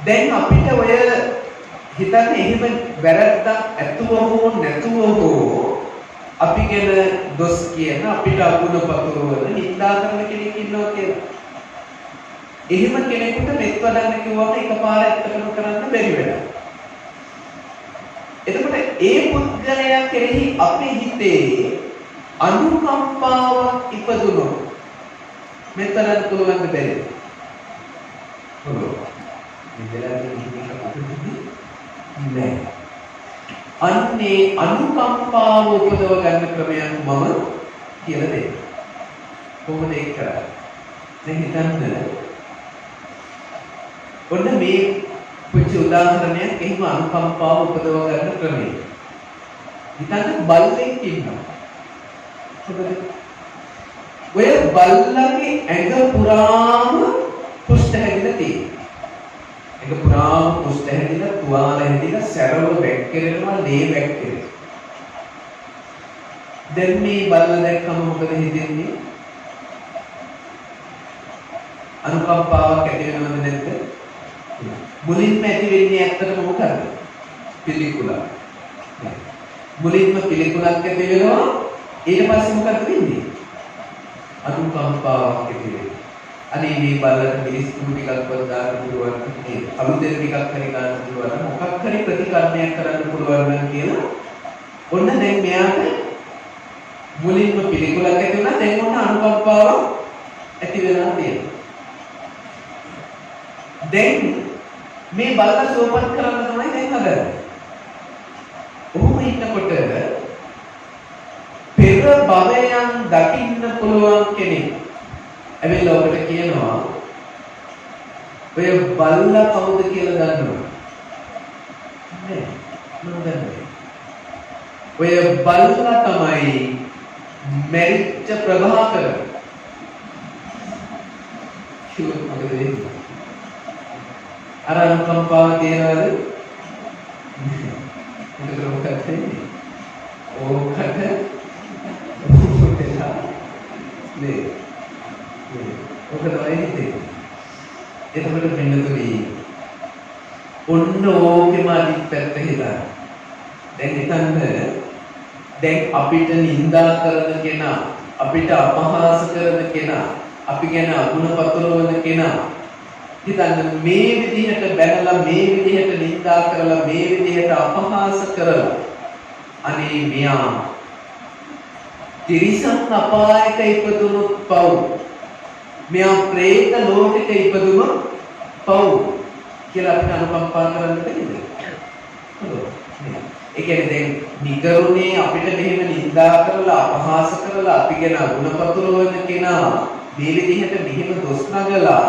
දැන් අපිට ඔය හිතන්නේ එහෙම වැරද්දක් ඇතුව හෝ නැතුව හෝ අපි ගැන දොස් කියන අපිට අකුණ පතුරවන නිඳා කරන කෙනෙක් ඉන්නවා කියලා. එහෙම කෙනෙකුට මෙත් වඩන්න කිව්වම එකපාර ඇත්තටම කරන්න බැරි වෙනවා. එතකොට ඒ පුද්ගලයා කෙරෙහි අපේ හිතේ අනුකම්පාවක් ඉපදුනොත් මෙත් වඩන්න පුළුවන් බැරි. පුළුවන්. නෑ. අන්නේ අනුකම්පාව උපදව ගන්න ක්‍රමයක් මම කියලා දෙන්න. කොහොමද ඒක කරන්නේ? දැන් හිතන්න. ඔන්න මේ පුංචි උදාහරණයක් එහෙම අනුකම්පාව උපදව ගන්න ක්‍රමය. හිතන්න බල්ලෙක් ඉන්නවා. ඔය බල්ලගේ ඇඟ පුරාම කුෂ්ඨ හැදිලා තියෙනවා. ඒක පුරාම කුෂ්ඨ හැදිලා තුවාල හැදිලා සැරව වැක්කිරෙනවා ලේ වැක්කිරෙනවා. දැන් මේ බල්ලා දැක්කම මොකද හිතෙන්නේ? අනුකම්පාවක් ඇති වෙනවද නැද්ද? මුලින්ම ඇති වෙන්නේ ඇත්තටම මොකද? පිළිකුලක්. මුලින්ම පිළිකුලක් ඇති වෙනවා ඊට පස්සේ මොකද වෙන්නේ? අනුකම්පාවක් ඇති වෙනවා. අනේ මේ බල්ලට මිනිස් කුණු ටිකක්වත් දාන්න පුළුවන් නේ. අලුතෙන් ටිකක් හරි ගන්න පුළුවන්. මොකක් හරි ප්‍රතිකර්මයක් කරන්න පුළුවන් නම් කියලා. ඔන්න දැන් මෙයාට මුලින්ම පිළිකුලක් ඇති වුණා. දැන් ඔන්න අනුකම්පාවක් ඇති වෙනවා තියෙනවා. දැන් මේ බල්ලා සුවපත් කරන්න තමයි දැන් හදන්නේ. ඔහොම ඉන්නකොට පෙර භවයන් දකින්න පුළුවන් කෙනෙක් ඇවිල්ලා ඔබට කියනවා ඔය බල්ලා කවුද කියලා දන්නවද? නෑ නෝදන්නේ. ඔය බල්ලා තමයි මැරිච්ච ප්‍රභාකර. කිව්වොත් මොකද වෙන්නේ? අර අනුකම්පාව තියනවද? මොකද මොකක්ද වෙන්නේ? ඕකට නේ ඔක තමයි හිතේ. එතකොට මෙන්නතුනි ඔන්න ඕකෙම අනිත් පැත්ත හිතන්න. දැන් හිතන්න දැන් අපිට නිඳා කරන කෙනා අපිට අපහාස කරන කෙනා අපි ගැන අගුණපතුරවන කෙනා හිතන්න මේ විදිහට බැනලා මේ විදිහට නිඳා කරලා මේ විදිහට අපහාස කරලා අනේ මෙයා තිරිසන් අපායක ඉපදුනොත් පව් මෙයා പ്രേත ලෝකෙක ඉපදුනොත් පව් කියලා අපිට අනුකම්පා කරන්න බැරිද? ඒ කියන්නේ දැන් නිකරුණේ අපිට මෙහෙම නිඳා කරලා අපහාස කරලා අපි ගැන අගුණපතුරවන කෙනා මේ විදිහට මෙහෙම දොස් නගලා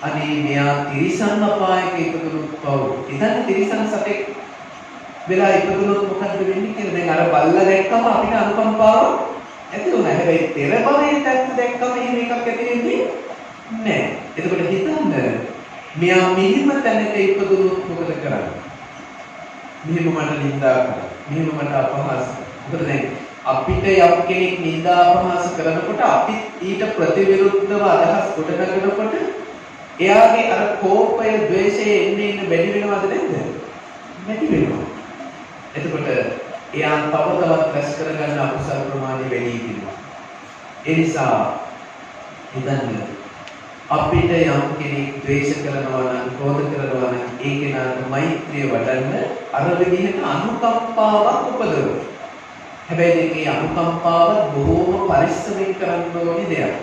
අනේ මෙයා තිරිසන් අපායක ඉපදුනොත් පව්. ඉතින් තිරිසන් සතෙක් වෙලා ඉපදුනොත් මොකද වෙන්නේ කියලා දැන් අර බල්ලා දැක්කම අපිට අනුකම්පාව ඇති වුණා. හැබැයි පෙර භවයේ පැත්ත දැක්කම එහෙම එකක් ඇති වෙන්නේ නැහැ. එතකොට හිතන්න මෙයා මෙහිම තැනක ඉපදුනොත් මොකද කරන්නේ? මෙහෙම මට නිඳා කරා. මෙහෙම මට අපහාස. මොකද දැන් අපිට යම් කෙනෙක් නිඳා අපහාස කරනකොට අපි ඊට ප්‍රතිවිරුද්ධව අදහස් කොට නගනකොට එයාගේ අර කෝපය, ද්වේෂය එන්නේ වැඩි වෙනවද නැද්ද? වැඩි වෙනවා. එතකොට එයා තව තවත් රැස් කරගන්න අකුසල ප්‍රමාණය වැඩි වෙනවා. ඒ නිසා හිතන්න අපිට යම් කෙනෙක් ද්වේෂ කරනවා නම්, ක්‍රෝධ කරනවා නම් ඒ කෙනාට මෛත්‍රිය වඩන්න අර විදිහට අනුකම්පාවක් උපදවන්න. හැබැයි මේ අනුකම්පාව බොහෝම පරිස්සමෙන් කරන්න ඕනේ දෙයක්.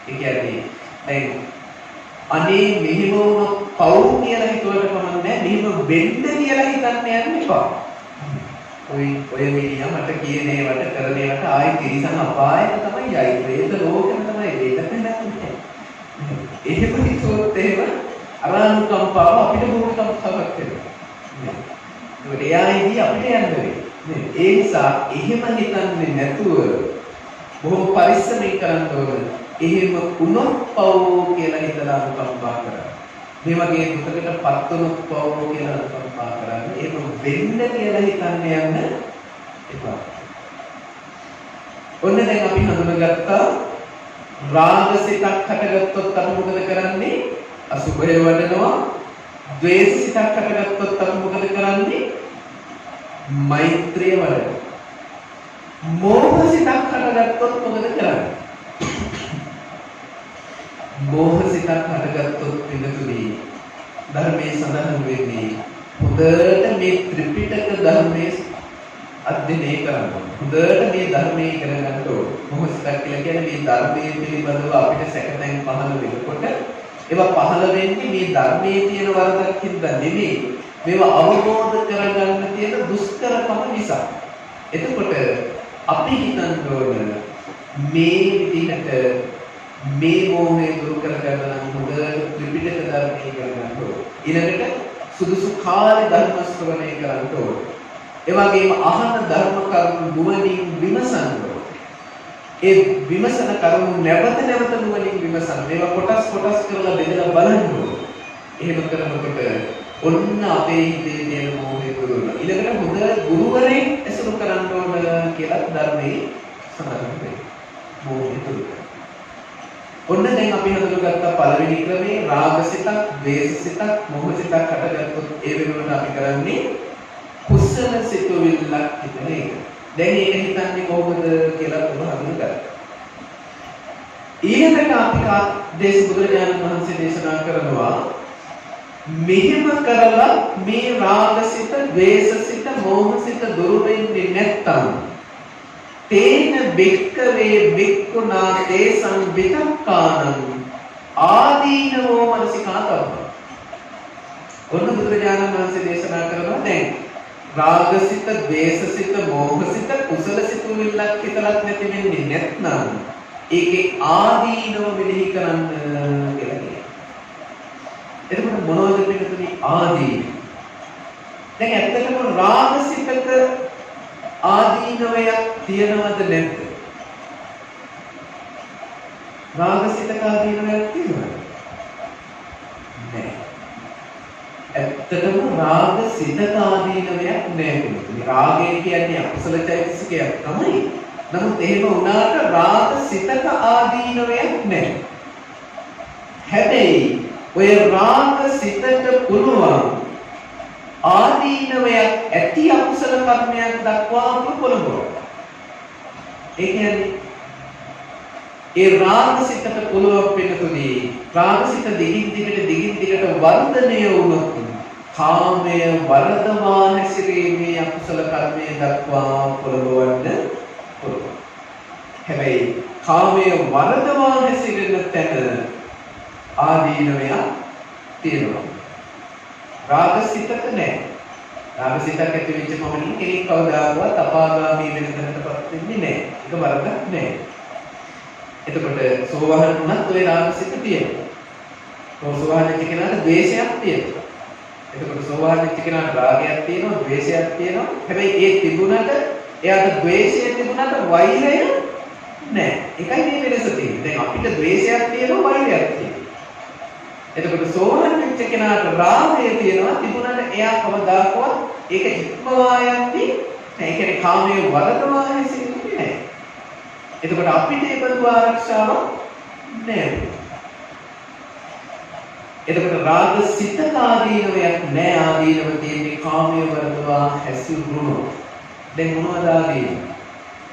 ඒ කියන්නේ දැන් අනේ මෙහෙම වුණොත් පව් කියලා හිතුවට කමන්නේ නැහැ. මෙහෙම වෙන්න කියලා හිතන්න යන්න එපා. ඔය මිනිහා මට කියන ඒවට කරන ඒවට ආයි තිරිසන් අපායට තමයි යයි. ප්‍රේත ලෝකෙම තමයි ඒකට නැත්නම්. එහෙම හිතුවොත් එහෙම අරානුකම්පාව අපිට බොහෝමකම්පාවක් වෙනවා. ඒකට එයායිදී අපිට යන්න වෙන්නේ. ඒ නිසා එහෙම හිතන්නේ නැතුව බොහොම පරිස්සමෙන් කරන්න ඕන. එහෙම වුණොත් පව් කියලා හිතලා අනුකම්පා කරන්න. මේ වගේ දුකකටපත් වුණොත් පව් කියලා අනුකම්පා කරන්න. එහෙම වෙන්න කියලා හිතන්න යන්න එපා. ඔන්න දැන් අපි හඳුනගත්තා රාගසිතක් හටගත්තොත් අපි මොකද කරන්නේ? අසුභය වඩනවා. ද්වේෂසිතක් හටගත්තොත් අපි මොකද කරන්නේ? මෛත්‍රිය වඩනවා. මෝහසිතක් හටගත්තොත් මොකද කරන්නේ? මෝහසිතක් හටගත්තොත් පිළිතුරේ ධර්මයේ සඳහන් වෙන්නේ හොඳට මේ ත්‍රිපිටක ධර්මයේ අධ්‍යයනය කරන්න. හොඳට මේ ධර්මයේ ඉගෙන ගන්න ඕන. මොහොතක් කියලා කියන්නේ මේ ධර්මයේ පිළිබඳව අපිට සැකතෙන් පහළ වෙනකොට ඒවා පහළ වෙන්නේ මේ ධර්මයේ තියෙන වරදක් හින්දා නෙමෙයි. මේවා අවබෝධ කරගන්න තියෙන දුෂ්කරකම නිසා. එතකොට අපි හිතන්න ඕන මේ විදිහට මේ මොහේ දුරු කරගන්න නම් හොඳට ත්‍රිපිටක ධර්මයේ ඉගෙන ගන්න ඕන. ඊළඟට සුදුසු කාලේ ධර්ම ශ්‍රවණය කරන්න ඕන. ඒ වගේම අහන ධර්ම කරුණු නුවණින් විමසන්න ඕන. ඒ විමසන කරුණු නැවත නැවත නුවණින් විමසන්න. මේවා කොටස් කරලා බෙදලා බලන්න ඕන. එහෙම කරනකොට ඔන්න අපේ හිතේ තියෙන මොහේ දුරු වෙනවා. ඊළඟට හොඳ ගුරුවරයෙක් ඇසුරු කරන්න ඕන කියලා ධර්මයේ සඳහන් වෙනවා. මොහේ දුරු කරනවා. ඔන්න දැන් අපි හඳුනගත්ත පළවෙනි ක්‍රමේ රාගසිතක්, ද්වේෂසිතක්, මොහසිතක් හටගත්තොත් ඒ වෙනුවට අපි කරන්නේ කුසල සිතුවිල්ලක් හිතන එක. දැන් ඒක හිතන්නේ කොහොමද කියලා ඔබ හඳුනගන්න. ඊළඟට අපි දේශ බුදුරජාණන් වහන්සේ දේශනා කරනවා මෙහෙම කරලා මේ රාගසිත, ද්වේෂසිත, මොහසිත දුරු වෙන්නේ නැත්තම් තේන බික්කවේ බික්කුණා තේසං විතක්කානං ආදීනවෝ මනසිකාතබ්බ. ඔන්න බුදුරජාණන් වහන්සේ දේශනා කරනවා දැන් රාගසිත, ද්වේෂසිත, මොහසිත කුසල සිතුවිල්ලක් හිතලත් නැති වෙන්නේ නැත්නම් ඒකේ ආදීනව මෙනෙහි කරන්න කියලා කියනවා. එතකොට මොනවද පිටුනේ ආදීන? දැන් ඇත්තටම රාගසිතක ආදීනවයක් තියනවද නැද්ද? රාගසිතක ආදීනවයක් තියෙනවද? නැහැ. ඇත්තටම රාගසිතක ආදීනවයක් නැහැ. රාගය කියන්නේ අකුසල චෛතසිකයක් තමයි. නමුත් එහෙම වුණාට රාගසිතක ආදීනවයක් නැහැ. හැබැයි ඔය රාගසිතට පුළුවන් ආදීනවයක් ඇති අකුසල කර්මයක් දක්වා පොළඹවනවා. ඒ කියන්නේ ඒ රාගසිතට පුළුවන් වෙනතුනේ රාගසිත දිගින් දිගට වර්ධනය වුණොත් කාමය වර්ධවා හැසිරීමේ අකුසල කර්මය දක්වා පොළඹවන්න පුළුවන්. හැබැයි කාමය වර්ධවා හැසිරෙන තැන ආදීනවය තියෙනවා. රාගසිතක නැහැ. රාගසිතක් ඇති වෙච්ච පමණින් කෙනෙක් කවදාවත් අපාගාමී වෙන තැනටපත් වෙන්නේ නැහැ. ඒක වරදක් නැහැ. එතකොට සෝවාන් වුණත් ඔය රාගසිත තියෙනවා. සෝවාන් වෙච්ච කෙනාට ද්වේෂයක් තියෙනවා. එතකොට සෝවාන් වෙච්ච කෙනාට රාගයක් තියෙනවා, ද්වේෂයක් තියෙනවා. හැබැයි ඒ තිබුණාට එයාට ද්වේෂය තිබුණාට වෛරය නැහැ. ඒකයි මේ වෙනස තියෙන්නේ. දැන් අපිට ද්වේෂයක් තියෙනවා, වෛරයක් තියෙනවා. එතකොට සෝවාන් වෙච්ච කෙනාට රාගය තියෙනවා, තිබුණාට එයා කවදාකවත් ඒක ඉක්මවා යන්නේ නැහැ. ඒ කියන්නේ කාමයේ වරදවා හැසිරෙන්නේ නැහැ. එතකොට අපිට ඒ බඳු ආරක්ෂාවක් නැහැ. එතකොට රාග සිත ආදීනවයක් නැහැ. ආදීනව තියෙන්නේ කාමයේ වරදවා හැසිරුණොත්. දැන් මොනවද ආදීනව?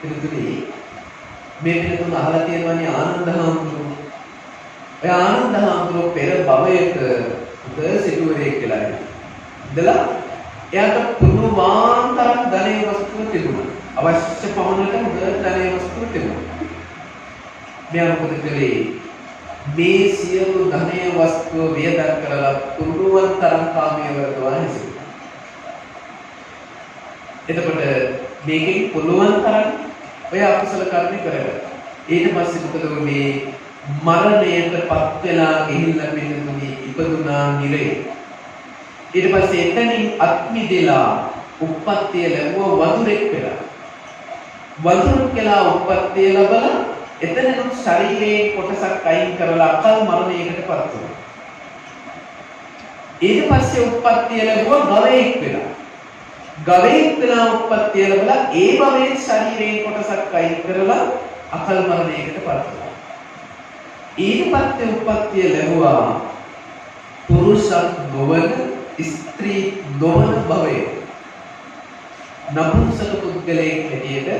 පිළිතුරේ මේ පිළිතුර අහලා තියෙනවනේ ආනන්ද හාමුදුරුවෝ. ඒ ආනන්ද හාමුදුරුවෝ පෙර භවයක උද සිටුවරයෙක් කියලා ඉඳලා එයාට පුදුමාන් තරම් ධනෙ වස්තුව තිබුණා. අවශ්‍ය පමණට හොඳ ධනෙ වස්තුව තිබුණා. මෙයා මොකද කළේ? මේ සියලු ධනෙ වස්තුව වියදම් කරලා පුදුමන් තරම් කාමයේ වරදවා හැසිරුණා. එතකොට මේකෙන් පුළුවන් තරම් ඔය අකුසල කර්ම කරගත්තා. ඊට පස්සේ මොකද මේ මරණයටපත් වෙලා ගිහිල්ලා පින්නතුනි ඉපදුනා නිරේ. ඊට පස්සේ එතනින් අත්මිදලා උප්පත්තිය ලැබුවා වඳුරෙක් වෙලා. වඳුරෙක් කියලා උප්පත්තිය ලැබලා එතනින් ශරීරයේ කොටසක් අයින් කරලා අකල් මරණයකටපත් වුණා. ඊට පස්සේ උප්පත්තිය ලැබුවා ගවයෙක් වෙලා. ගවයෙක් වෙලා උප්පත්තිය ලැබලා ඒ භවයේ ශරීරයේ කොටසක් අයින් කරලා අකල් මරණයකටපත් වුණා. ඊට පස්සේ උප්පත්තිය ලැබුවා පුරුෂක් නොවන ස්ත්‍රී නොවන භවයේ නපුංසක පුද්ගලයෙක් හැටියට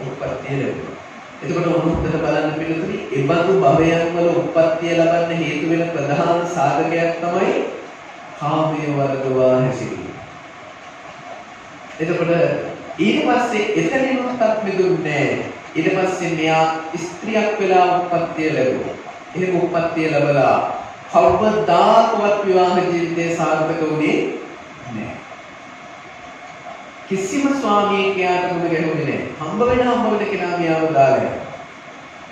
උප්පත්තිය ලැබුවා. එතකොට උන්වහන්සේ බලන්න පිළිතුරු ඒ බඳු භවයන් වල උප්පත්තිය ලබන්න හේතු වෙන ප්‍රධාන සාධකයක් තමයි කාමයේ වර්ධවා හැසිරීම. එතකොට ඊට පස්සේ එතනින්වත් මිදුන්නේ ඊට පස්සේ මෙයා ස්ත්‍රියක් වෙලා උප්පත්තිය ලැබුවා. එහෙම උප්පත්තිය ලැබලා කවදාකවත් විවාහ ජීවිතේ සාර්ථක වුණේ නැහැ. කිසිම ස්වාමියෙක්ට මුණ ගැහුනේ නැහැ. හම්බ වෙන කෙනා මෙයාව දාලා.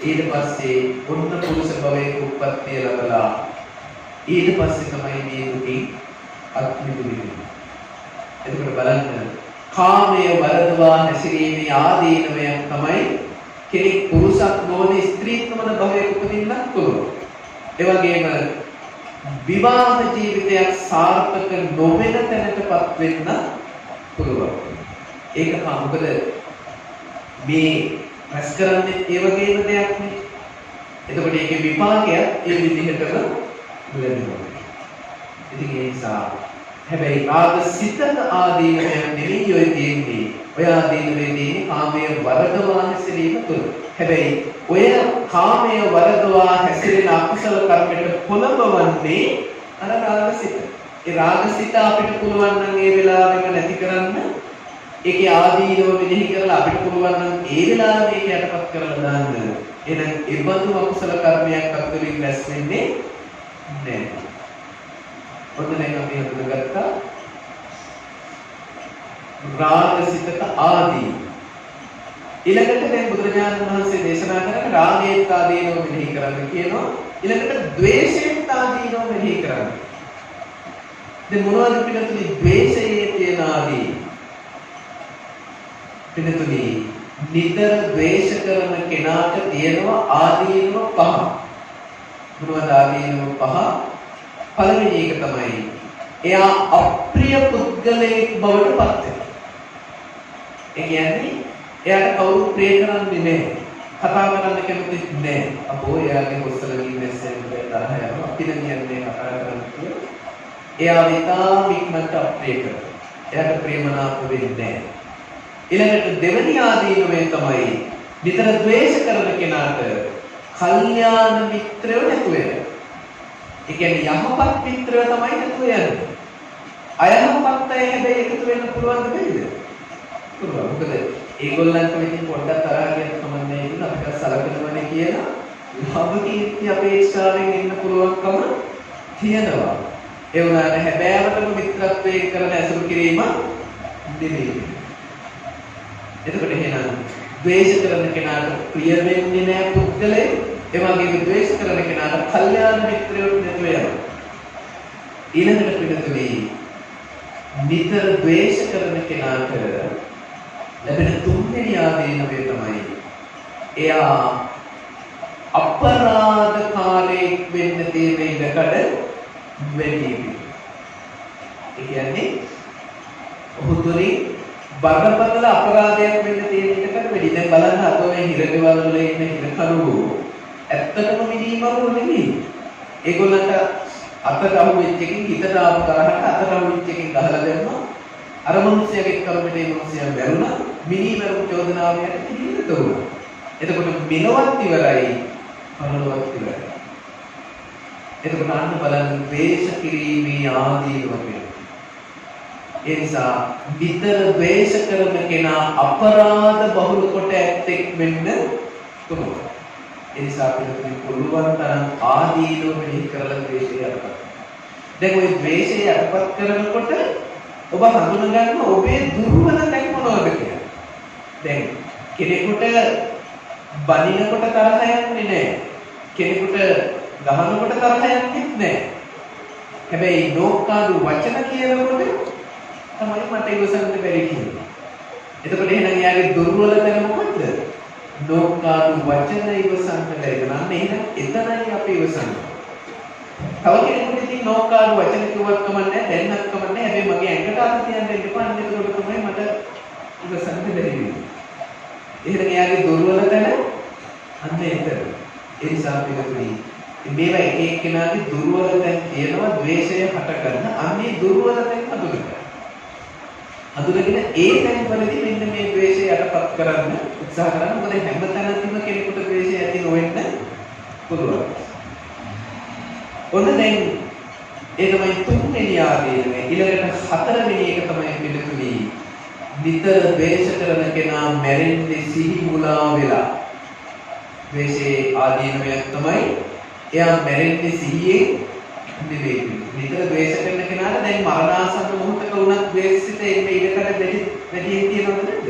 ඊට පස්සේ ඔන්න පුරුෂ භවයේ උප්පත්තිය ලැබලා ඊට පස්සේ තමයි මේ දුකින් අත් මිදුනේ. එතකොට බලන්න කාමයේ වරදවා හැසිරීමේ ආදීනවයක් තමයි කෙනෙක් පුරුෂක් නොවන ස්ත්‍රීක් නොවන භවයක උපදින්නත් පුළුවන්. ඒ වගේම විවාහ ජීවිතයක් සාර්ථක නොවන තැනටපත් වෙන්න පුළුවන්. ඒක මොකද මේ රැස් කරන්නේ ඒ වගේම දෙයක් නේ. එතකොට ඒකේ විපාකයක් ඒ විදිහටම ලැබෙනවා. ඉතින් ඒ නිසා හැබැයි රාග සිතක ආදීනවයක් නෙවෙයි ඔය තියෙන්නේ. ඔය ආදීනවේදී කාමයේ වරදවා හැසිරීම තුල. හැබැයි ඔය කාමයේ වරදවා හැසිරෙන අකුසල කර්මයට පොළඹවන්නේ අර රාගසිත. ඒ රාගසිත අපිට පුළුවන් නම් ඒ වෙලාවෙම නැති කරන්න ඒකේ ආදීනව මෙනෙහි කරලා අපිට පුළුවන් නම් ඒ වෙලාවෙම ඒක යටපත් කරලා දාන්න. එහෙනම් ඒ බඳු අකුසල කර්මයක් අත්වලින් රැස් වෙන්නේ නැහැ. ඔන්න දැන් අපි හඳුනගත්තා රාගසිතක ආදී. ඊළඟට දැන් බුදුරජාණන් වහන්සේ දේශනා කරන රාගයේත් ආදීනව මෙනෙහි කරන්න කියනවා. ඊළඟට ද්වේෂයේත් ආදීනව මෙනෙහි කරන්න. දැන් මොනවද පිළිතුරු ද්වේෂයේ තියෙන ආදී? පිළිතුරු නිතර ද්වේෂ කරන කෙනාට තියෙනවා ආදීනව පහ. මොනවද ආදීනව පහ? පළවෙනි එක තමයි එයා අප්‍රිය පුද්ගලයෙක් බවට පත් වෙනවා. ඒ කියන්නේ එයාට කවුරු ප්‍රිය කරන්නේ නැහැ. කතා කරන්න කැමති නැහැ. අපෝ එයාගේ කොස්සලකින් නැස්සෙන් තරහ යනවා. අපි කියන්නේ කතා කරන්න කියලා. එයා විතාම ඉක්මනට අප්‍රිය කරනවා. එයාට ප්‍රේමනාප වෙන්නේ නැහැ. ඊළඟට දෙවෙනි ආදීනවේ තමයි විතර ද්වේෂ කරන කෙනාට කල්යාණ මිත්‍රයෝ නැතුව යනවා. ඒ කියන්නේ යහපත් මිත්‍රයෝ තමයි නැතුව යන්නේ. අයහපත් අය හැබැයි එකතු වෙන්න පුළුවන් දෙයිද? පුළුවන්. මොකද ඒගොල්ලන්ට ඉතින් පොඩ්ඩක් තරහ කියන කමන්නේ ඉන්න අපිට සලකනවනේ කියලා ලාභ කීර්ති අපේක්ෂාවෙන් ඉන්න පුළුවන්කම තියෙනවා. ඒ වුණාට හැබෑවටම මිත්‍රත්වයේ කරන ඇසුරු කිරීම නෙමෙයි. එතකොට එහෙනම් ද්වේෂ කරන කෙනාට ප්‍රිය වෙන්නේ නැහැ පුද්ගලයා. ඒ වගේම ද්වේෂ කරන කෙනාට කල්යාණ මිත්‍රයෝ නැතුව යනවා. ඊළඟට පිළිතුරේ නිතර ද්වේෂ කරන කෙනාට ලැබෙන තුන්වෙනි ආදීනවය තමයි එයා අපරාධකාරයෙක් වෙන්න තියෙන ඉඩකඩ වැඩි වෙනවා. ඒ කියන්නේ ඔහු තුලින් බරපතල අපරාධයක් වෙන්න තියෙන ඉඩකඩ වැඩි. දැන් බලන්න අද ඔය හිරගෙවල් වල ඉන්න හිරකරුවෝ ඇත්තටම මිනිමරු නෙමෙයි. ඒගොල්ලන්ට අතට අහු වෙච්ච එකකින් හිතට ආපු තරහට අතට අහු වෙච්ච එකකින් ගහලා දැම්මා. අර මිනිස්සයාගේ කර්මයට මේ මිනිස්සයා බැලුණා. මිනිමරු චෝදනාවයට පිළිතුරු දුන්නා. එතකොට මෙලොවත් ඉවරයි, පරලොවත් ඉවරයි. එතකොට අන්න බලන්න ද්වේෂ කිරීමේ ආදීනව වෙනවා. ඒ නිසා විතර ද්වේෂ කරන කෙනා අපරාධ බහුල කොට ඇත්තෙක් වෙන්න පුළුවන්. ඒ නිසා අපිට පුළුවන් තරම් ආදීනව මෙහි කරලා ද්වේෂය යටපත්. දැන් ওই ද්වේෂය යටපත් කරනකොට ඔබ හඳුන ගන්න ඔබේ දුර්වල තැන් මොනවද කියලා. දැන් කෙනෙකුට බනිනකොට තරහ යන්නේ නැහැ. කෙනෙකුට ගහනකොට තරහ යන්නේ නැහැ. හැබැයි නෝකාදු වචන කියනකොට තමයි මට ඉවසන්න බැරි කියන්නේ. එතකොට එහෙනම් යාගේ දුර්වල තැන මොකද්ද? නෝකාදු වචන ඉවසන්න බැරි නම් එහෙනම් එතනයි අපි ඉවසන්නේ. තව කෙනෙකුට ඉතින් නෝකාදු වචන කිව්වත් කමන්නේ දැන්නත් කමන්නේ හැබැයි මගේ ඇඟට අත තියන්න දෙන්න එපා. අන්න ඒකට තමයි මට ඉවසන්න බැරි වෙන්නේ. එහෙනම් යාගේ දුර්වල තැන අන්න එතන. ඒ නිසා පිළිතුරේ මේවා එක එක්කෙනාගේ දුර්වල තැන් තියෙනවා ද්වේෂය හට ගන්න. අන්නේ දුර්වල තැන් හඳුනගන්න. හඳුනගෙන ඒ තැන් වලදී මෙන්න මේ ද්වේෂය යටපත් කරන්න උත්සාහ කරන්න. මොකද හැමතැනදීම කෙනෙකුට ද්වේෂය ඇති නොවෙන්න පුළුවන්. ඔන්න දැන් ඒ තමයි තුන්වෙනි ආදීනවය. ඊළඟට හතරවෙනි එක තමයි පිළිතුරේ නිතර ද්වේෂ කරන කෙනා මැරෙන්නේ සිහි මුලා වෙලා. ද්වේෂයේ ආදීනවයක් තමයි එයා මැරෙන්නේ සිහියෙන් නෙවෙයි. නිතර ද්වේෂ කරන කෙනාට දැන් මරණාසන්න මොහොතක වුණත් ද්වේෂිත එන්නේ ඉඩකට වැඩි තියෙනවද නැද්ද?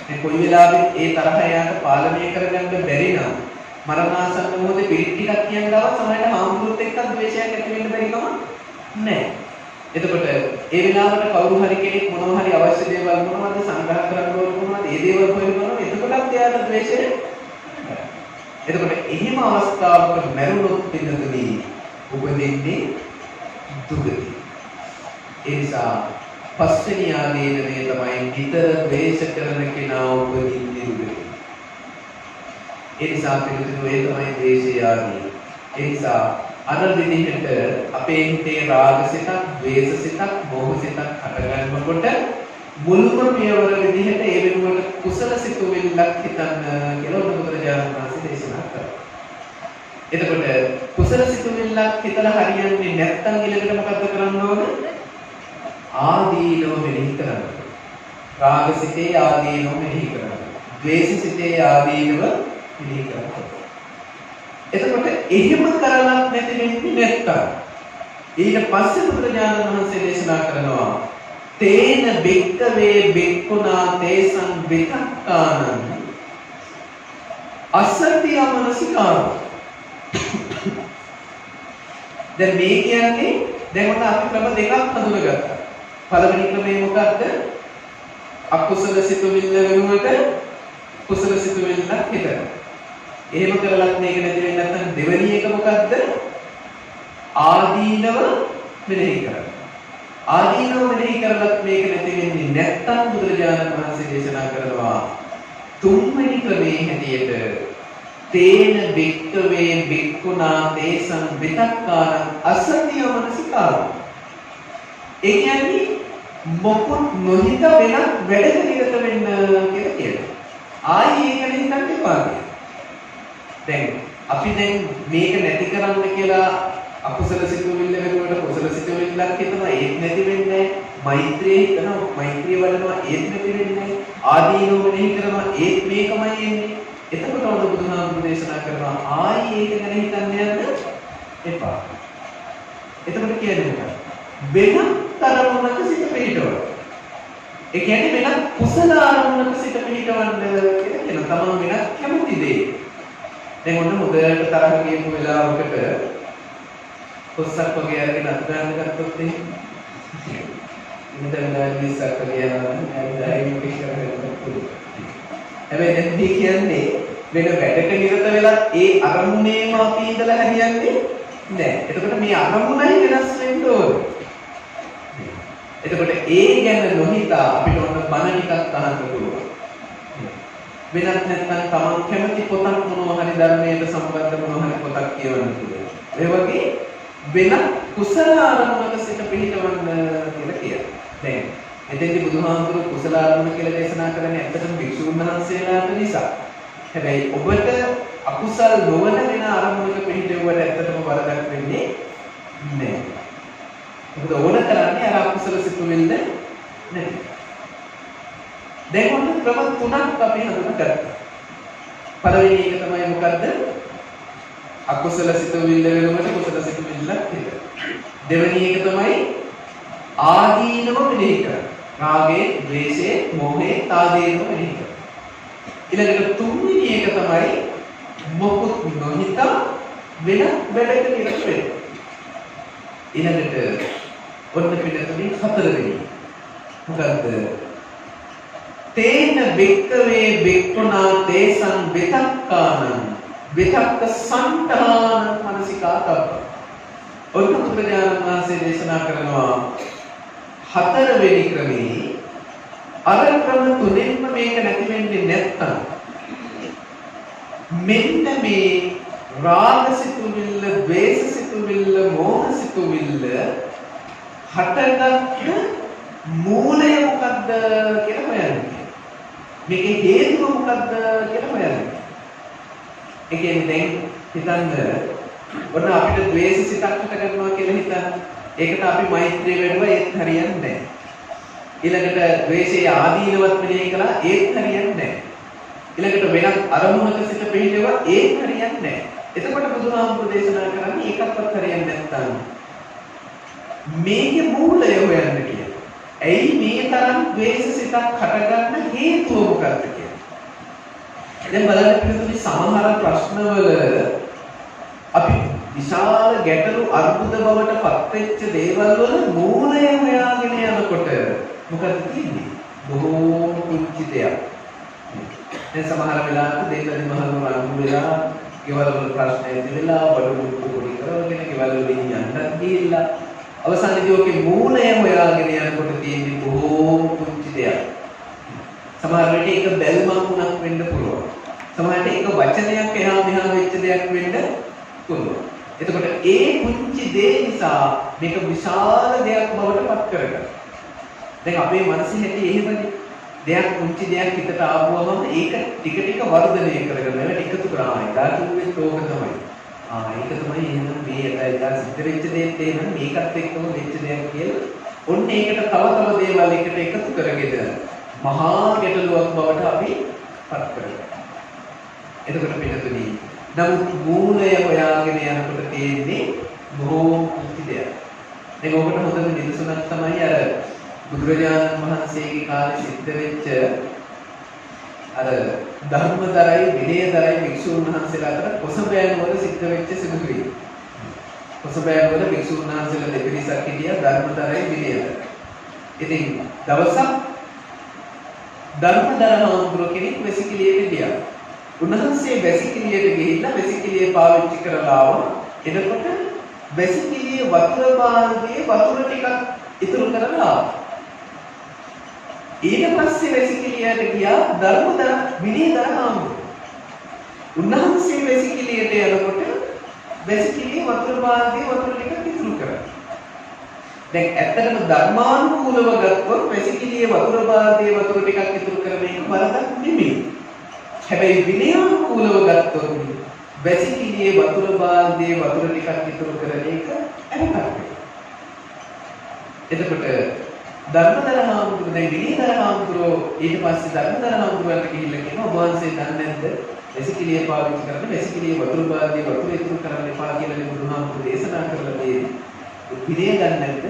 දැන් කොයි වෙලාවෙත් ඒ තරහ එයාට පාලනය කරගන්න බැරි නම් මරණාසන්න මොහොතේ පිළිත් ටිකක් කියනදව සමහරට හාමුදුරුවොත් එක්ක ද්වේෂයක් ඇති වෙන්න බැරි කම නැහැ. එතකොට ඒ වෙලාවට කවුරු හරි කෙනෙක් මොනවා හරි අවශ්‍ය දේවල් මොනවද සංග්‍රහ කරන්න ඕන මොනවද ඒ දේවල් හොයනවා එතකොටත් එයාට ද්වේෂය. එතකොට එහෙම අවස්ථාවක මරුණොත් පින්නතුනි උපදින්නේ දුගති. ඒ නිසා පස්වෙනි ආදීනවය තමයි නිතර ද්වේෂ කරන කෙනා උපදින්නේ දුගති. ඒ නිසා පිළිතුරු ඒ තමයි ද්වේෂය ආදී. ඒ නිසා අර විදිහට අපේ හිතේ රාගසිතක්, ද්වේෂසිතක්, මෝහසිතක් හටගන්නකොට මුල්ම පියවර විදිහට ඒ වෙනුවට කුසල සිතුවිල්ලක් හිතන්න කියලා බුදුරජාණන් වහන්සේ දේශනා කරා. එතකොට කුසල සිතුවිල්ලක් හිතලා හරියන්නේ නැත්නම් ඊළඟට මොකද්ද කරන්න ඕන? ආදීනව මෙනෙහි කරන්න. රාගසිතේ ආදීනව මෙනෙහි කරන්න. ද්වේෂසිතේ ආදීනව මෙනෙහි කරන්න. එතකොට එහෙම කරලක් නැති වෙන්නේ නැත්තම් ඊට පස්සේ බුදුරජාණන් වහන්සේ දේශනා කරනවා තේන බික්කවේ බික්කුණා තේසං විතක්කානං අසත්‍ය මනසිකාර. දැන් මේ කියන්නේ දැන් ඔන්න අපි ක්‍රම දෙකක් හඳුනගත්තා. පළවෙනි ක්‍රමය මොකක්ද? අකුසල සිතුවිල්ල වෙනුවට කුසල සිතුවිල්ලක් හිතනවා. එහෙම කරලත් මේක නැති වෙන්නේ නැත්නම් දෙවෙනි එක මොකද්ද? ආදීනව මෙනෙහි කරන්න. ආදීනව මෙනෙහි කරලත් මේක නැති වෙන්නේ නැත්නම් බුදුරජාණන් වහන්සේ දේශනා කරනවා තුන්වෙනි ක්‍රමයේ හැටියට තේන බික්කවේ බික්කුණා තේසං විතක්කාරං අසතිය මනසිකාර. ඒ කියන්නේ මොකොත් නොහිත වෙනත් වැඩක නිරත වෙන්න කියලා කියනවා. ආයි ඒක හිතන්න එපා. දැන් අපි දැන් මේක නැති කරන්න කියලා අකුසල සිතුවිල්ල වෙනුවට කුසල සිතුවිල්ලක් හිතනවා ඒත් නැති වෙන්නේ මෛත්‍රිය හිතනවා මෛත්‍රිය වඩනවා ඒත් නැති වෙන්නේ ආදීනව මෙහි කරනවා ඒත් මේකමයි එන්නේ එතකොට වද බුදුහාමුදුරු දේශනා කරනවා ආයි ඒක ගැන හිතන්න යන්න එපා එතකොට කියන්නේ මොකක්ද වෙන තරමක සිත පිටවල ඒ කියන්නේ වෙන කුසල ආරමුණක සිත පිටවන්න කියලා කියන තමන් වෙන කැමති දේ දැන් ඔන්න හොඳට තරහ කියපු වෙලාවකට කොස්සක් වගේ අරගෙන අත්දාන්න ගත්තොත් එහෙම ඉඳලා විසක් වගේ යනවා නේද හැබැයි දැන් මේ කියන්නේ වෙන වැඩක නිරත වෙලා ඒ අරමුණේම අපි ඉඳලා හරියන්නේ නැහැ. එතකොට මේ අරමුණයි වෙනස් වෙන්න ඕනේ. එතකොට ඒ ගැන නොහිතා අපිට ඔන්න බණ ටිකක් අහන්න පුළුවන්. වෙනත් නැත්නම් තමන් කැමති පොතක් මොනවා හරි ධර්මයට සම්බන්ධ මොනවා හරි පොතක් කියවන්න පුළුවන්. ඒ වගේ වෙනත් කුසල අරමුණක සිට පිළිටවන්න කියලා කියනවා. දැන් එතෙන්දී බුදුහාමුදුරු කුසල අරමුණ කියලා දේශනා කරන්නේ ඇත්තටම භික්ෂුන් වහන්සේලාට නිසා. හැබැයි ඔබට අකුසල් නොවන වෙන අරමුණක පිළිටෙවුවට ඇත්තටම වරදක් වෙන්නේ නැහැ. මොකද ඕන කරන්නේ අර අකුසල සිතුවිල්ල නෙවෙයි. දැන් ඔන්න ක්‍රම තුනක් අපි හඳුනගත්තා. පළවෙනි එක තමයි මොකද්ද? අකුසල සිතුවිල්ල වෙනුවට කුසල සිතුවිල්ලක් හිත. දෙවෙනි එක තමයි ආදීනව මෙනෙහි කරන. රාගේ, ද්වේෂේ, මෝහේ, තාදීනව මෙනෙහි කරන. ඊළඟට තුන්වෙනි එක තමයි මොකුත් නොහිතා වෙන වැඩක නිරත වෙන්න. ඊළඟට ඔන්න පිටතදී හතරවෙනි. මොකද්ද? තේන වික්කවේ වික්ඛුනා තේසං විතක්කානං විතක්ක සංතාන මනසිකාතබ්බ. ඔන්න බුදුරජාණන් වහන්සේ දේශනා කරනවා හතරවෙනි ක්‍රමේ අර ක්‍රම තුනෙන්ම මේක නැති වෙන්නේ නැත්තම් මෙන්න මේ රාගසිතුවිල්ල, ද්වේෂසිතුවිල්ල, මෝහසිතුවිල්ල හටගත්ත මූලය මොකද්ද කියලා හොයන්නේ. මේකේ හේතුව මොකද්ද කියලා හොයන්නේ. ඒ කියන්නේ දැන් හිතන්න ඔන්න අපිට ද්වේෂ සිතක් හට ගන්නවා කියලා හිතන්න. ඒකට අපි මෛත්‍රිය වැඩුවා ඒත් හරියන්නේ නැහැ. ඊළඟට ද්වේෂයේ ආදීනවත් මෙනෙහි කළා ඒත් හරියන්නේ නැහැ. ඊළඟට වෙනත් අරමුණක සිත පිළිදෙවා ඒත් හරියන්නේ නැහැ. එතකොට බුදුහාමුදුරු දේශනා කරන්නේ ඒකක්වත් හරියන්නේ නැත්නම් මේකේ මූලය හොයන්න කියලා. ඇයි මේ තරම් ද්වේෂ සිතක් හටගන්න හේතුව මොකක්ද කියලා. දැන් බලන්න පිළිතුරු සමහර ප්‍රශ්නවල අපි විශාල ගැටලු අර්බුද බවට පත්වෙච්ච දේවල් වල මූලය හොයාගෙන යනකොට මොකද තියෙන්නේ? බොහෝම කුංචි දෙයක්. දැන් සමහර වෙලාවට දෙන්නදි මහලු රණ්ඩු වෙලා ගෙවල් වල ප්‍රශ්න ඇති වෙලා බඩු මුට්ටු පොඩි කරගෙන ගෙවල් වලින් යන්නත් ගිහිල්ලා අවසානයේදී ඔකේ මූලය හොයාගෙන යනකොට තියෙන්නේ බොහෝම කුංචි දෙයක්. සමහර වෙලට ඒක බැල්මක් වුණක් වෙන්න පුළුවන්. සමහරට ඒක වචනයක් එහා මෙහා වෙච්ච දෙයක් වෙන්න පුළුවන්. එතකොට ඒ කුංචි දේ නිසා මේක විශාල දෙයක් බවට පත් කරගන්නවා. දැන් අපේ මනසේ හැටි එහෙමනේ. දෙයක් කුංචි දෙයක් හිතට ආවම ඒක ටික ටික වර්ධනය කරගෙන ඒකට එකතු කරනවා. ඒකත් ඕක තමයි. ඒක තමයි එහෙනම් මේ එදා සිද්ධ වෙච්ච දේත් එහෙනම් මේකත් එක්කම වෙච්ච දෙයක් කියලා. ඔන්න ඒකට තව දේවල් එකට එකතු කරගෙන මහා ගැටලුවක් බවට අපි පත් කරගන්නවා. එතකොට පිටුදී නමුත් මූලය හොයාගෙන යනකොට තියෙන්නේ බොහෝ කුංචි දෙයක්. දැන් ඔකට හොඳම නිදසුනක් තමයි අර බුදුරජාණන් වහන්සේගේ කාලේ සිද්ධ වෙච්ච අර ධර්මතරයි විනයතරයි භික්ෂුන් වහන්සේලා අතර කොසඹෑන් වල සිද්ධ වෙච්ච සිදුවීම. කොසඹෑන් වල භික්ෂුන් වහන්සේලා දෙපිරිසක් හිටියා ධර්මතරයි විනයතරයි. ඉතින් දවසක් ධර්මතර හාමුදුරුවෝ කෙනෙක් වැසිකිළියට ගියා. උන්වහන්සේ වැසිකිළියට ගිහිල්ලා වැසිකිළිය පාවිච්චි කරලා ආවා. එතකොට වැසිකිළියේ වතුර බාල්දියේ වතුර ටිකක් ඉතුරු කරලා ආවා. ඊට පස්සේ වැසිකිළියට ගියා ධර්මතර විනයතර හාමුදුරුවෝ. උන්වහන්සේ වැසිකිළියට යනකොට වැසිකිළියේ වතුර බාල්දියේ වතුර ටිකක් ඉතුරු කරා. දැන් ඇත්තටම ධර්මානුකූලව ගත්තොත් වැසිකිළියේ වතුර බාල්දියේ වතුර ටිකක් ඉතුරු කරන එක වරදක් නෙමෙයි. හැබැයි විනයානුකූලව ගත්තොත් වැසිකිළියේ වතුර බාල්දියේ වතුර ටිකක් ඉතුරු කරන එක අරකට. එතකොට ධර්මදර හාමුදුරුවෝ දැන් විනීතර හාමුදුරුවෝ ඊට පස්සේ ධර්මදර හාමුදුරුවන්ට ගිහිල්ලා කියනවා ඔබ වහන්සේ දන්නේ නැද්ද වැසිකිළිය පාවිච්චි කරන වැසිකිළියේ වතුර බාල්දියේ වතුර ඉතුරු කරන්න එපා කියලා බුදුහාමුදුරුවෝ දේශනා කරලා තියෙන්නේ. පිළිය ගන්න නැද්ද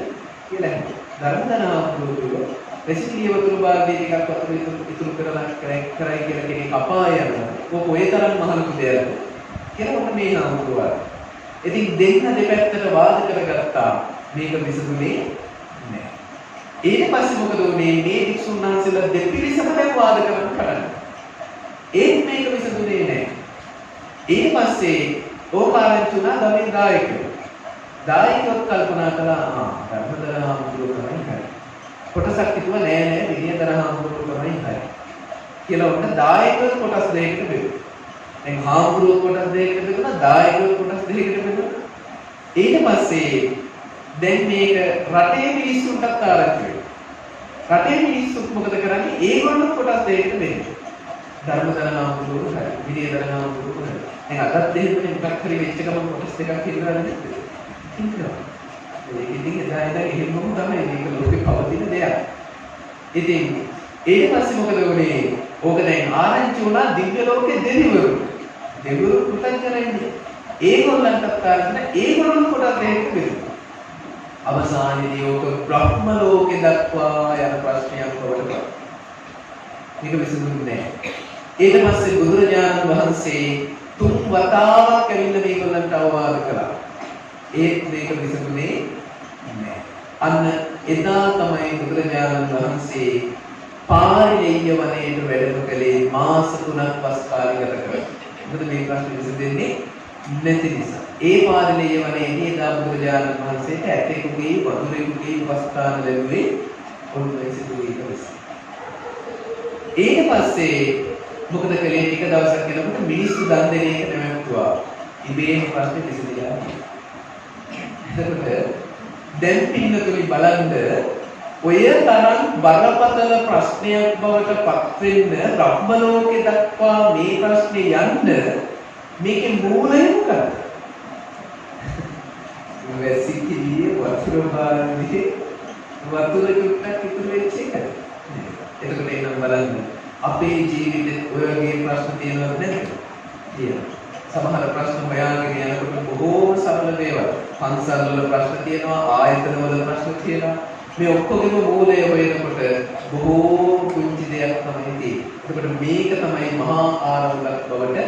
කියලා ධර්මදර හාමුදුරුවෝ වැසිකිළියේ වතුර බාල්දියේ ටිකක් වතුර ඉතුරු කරලා කරයි කියලා කෙනෙක් අපාය යනවා. ඔය තරම් මහලු දෙයක්. කියලා මේ හාමුදුරුවෝ. ඉතින් දෙන්න දෙපැත්තට වාද කරගත්තා. මේක විසඳුනේ නැහැ. ඊට පස්සේ මොකද උනේ? මේ වික්ෂුන් වහන්සේලා දෙපිරිසම දැන් වාද කරන්න පටන් ඒත් මේක විසඳුනේ නැහැ. ඊට පස්සේ ඕකාරන්තුනා ගමේ දායකයෝ. දායකයෝ කල්පනා කළා ධර්මදර හාමුදුරුවෝ තමයි හරි. කොටසක් හිතුවා නෑ නෑ විනයදර හාමුදුරුවෝ තමයි හරි. කියලා උන්න දායකයෝ කොටස් දෙකකට බෙදුවා. දැන් හාමුදුරුවෝ කොටස් දෙකකට බෙදුණා දායකයෝ කොටස් දෙකකට බෙදුණා. ඊට පස්සේ දැන් මේක රටේ මිනිස්සුන්ටත් ආරංචි වෙනවා. රටේ මිනිස්සුත් මොකද කරන්නේ? ඒගොල්ලෝ කොටස් දෙකකට බෙදුවා. ධර්මදර හාමුදුරුවෝ හරි විනයදර හාමුදුරුවෝ හරි. දැන් අදත් එහෙමනේ මොකක් හරි වෙච්ච ගමන් කොටස් දෙකක් හිටවන්නේ නේද? හිටනවා. ඒක ඉතින් එදා එහෙමම තමයි මේක ලෝකේ පවතින දෙයක්. ඉතින් ඊට පස්සේ මොකද වුනේ? ඕක දැන් ආරංචි වුණා දිව්‍ය ලෝකේ දෙවිවරු. දෙවිවරු පුතන්ජනයිනේ. ඒගොල්ලන්ටත් කාරණ ඒගොල්ලෝ කොටස් දෙකකට බෙදුවා. අවසානයේදී ඕක බ්‍රහ්ම ලෝකේ දක්වා යන ප්‍රශ්නයක් වලට මේක විසඳුන්නේ නැහැ. ඊට පස්සේ බුදුරජාණන් වහන්සේ 3 වතාවක් ඇවිල්ලා මේගොල්ලන්ට අවවාද කළා. ඒත් මේක විසඳුනේ නැහැ. අන්න එදා තමයි බුදුරජාණන් වහන්සේ පාරිලෙය්‍ය වනයේට වැඩම කළේ මාස 3ක් වස් කාලය ගත කරලා. මොකද මේ ප්‍රශ්නේ විසඳෙන්නේ නැති නිසා. ඒ පාරිලෙය්‍ය වනයේදී එදා බුදුරජාණන් වහන්සේට ඇතෙකුගේ වඳුරෙකුගේ උපස්ථාන ලැබුවේ ඔන්න සිදුවීම නිසා. ඊට පස්සේ මොකද කළේ? ටික දවසක් යනකොට මිනිස්සු දන් දෙන එක නැවතුවා. ඉබේම ප්‍රශ්නේ විසඳිලා. එතකොට දැන් පින්නතුනි බලන්න ඔය තරම් බරපතල ප්‍රශ්නයක් බවට පත් වෙන්න බ්‍රහ්ම ලෝකේ දක්වා මේ ප්‍රශ්නේ යන්න මේකේ මූලය මොකක්ද? වැසිකිළියේ වතුර බාල්දියේ වතුර ටිකක් ඉතුරු වෙච්ච එක. එතකොට එනම් බලන්න අපේ ජීවිතේ ඔය වගේ ප්‍රශ්න තියෙනවද නැද්ද? තියෙනවා. සමහර ප්‍රශ්න හොයාගෙන යනකොට බොහෝ සරල දේවල්. පන්සල් වල ප්‍රශ්න තියෙනවා, ආයතන වල ප්‍රශ්න තියෙනවා. මේ ඔක්කොගෙම මූලය හොයනකොට බොහෝ කුංචි දෙයක් තමයි තියෙන්නේ. එතකොට මේක තමයි මහා ආරම්භයක් බවට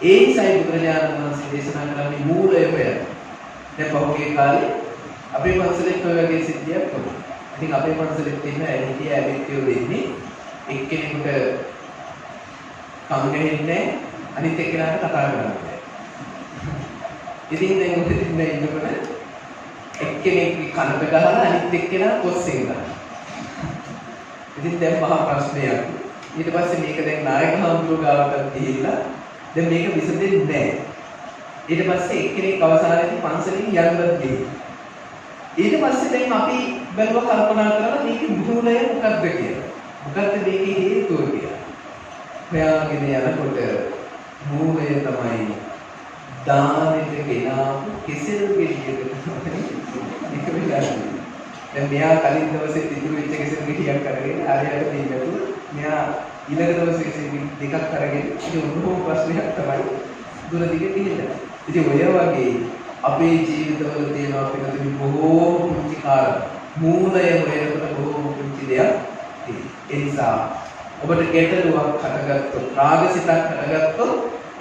ඒ නිසායි බුදුරජාණන් වහන්සේ දේශනා කරන්නේ මූලය හොයන්න. දැන් පහුගිය කාලේ අපේ පන්සලේ ඔය වගේ සිද්ධියක් වුණා. ඉතින් අපේ පන්සලේ තියෙන ඇලිටිය ඇවිත්යෝ වෙන්නේ එක්කෙනෙකුට කම් ගහන්නේ අනිත් එක්කෙනාට කතා කරන්නේ. ඉතින් දැන් උදේ ඉන්නකොට එක්කෙනෙක් කනට ගහලා අනිත් එක්කෙනා කොස්සෙන් ගන්නවා. ඉතින් දැන් මහා ප්‍රශ්නයක්. ඊට පස්සේ මේක දැන් නායක හාමුදුරුවෝ ගාවට ගිහිල්ලා දැන් මේක විසඳෙන්නේ නැහැ. ඊට පස්සේ එක්කෙනෙක් අවසානයේදී පන්සලෙන් යන්නත් ගිහින්. ඊට පස්සේ දැන් අපි බැලුවා කල්පනා කරලා මේකේ මූලය මොකක්ද කියලා. මොකක්ද මේකේ හේතුව කියලා. හොයාගෙන යනකොට මූලය තමයි දානෙට ගෙනාවු කෙසෙල් ගෙඩියකට තමයි එක වෙලාවයි. දැන් මෙයා කලින් දවසේ ඉතුරු වෙච්ච කෙසෙල් ගෙඩියක් අරගෙන ආරයට දෙන්නතු මෙයා ඊළඟ දවසේ කෙසෙල් දෙකක් අරගෙන ඉතින් උණු ප්‍රශ්නයක් තමයි දුර දිගට ගිහිල්ලා. ඉතින් ඔය වගේ අපේ ජීවිතවල තියෙන අපිට බොහෝ කුංචි කාරණා මූලය හොයනකොට බොහෝ කුංචි දෙයක් තියෙනවා. ඒ නිසා ඔබට ගැටලුවක් හටගත්තොත් රාගසිතක් හටගත්තොත්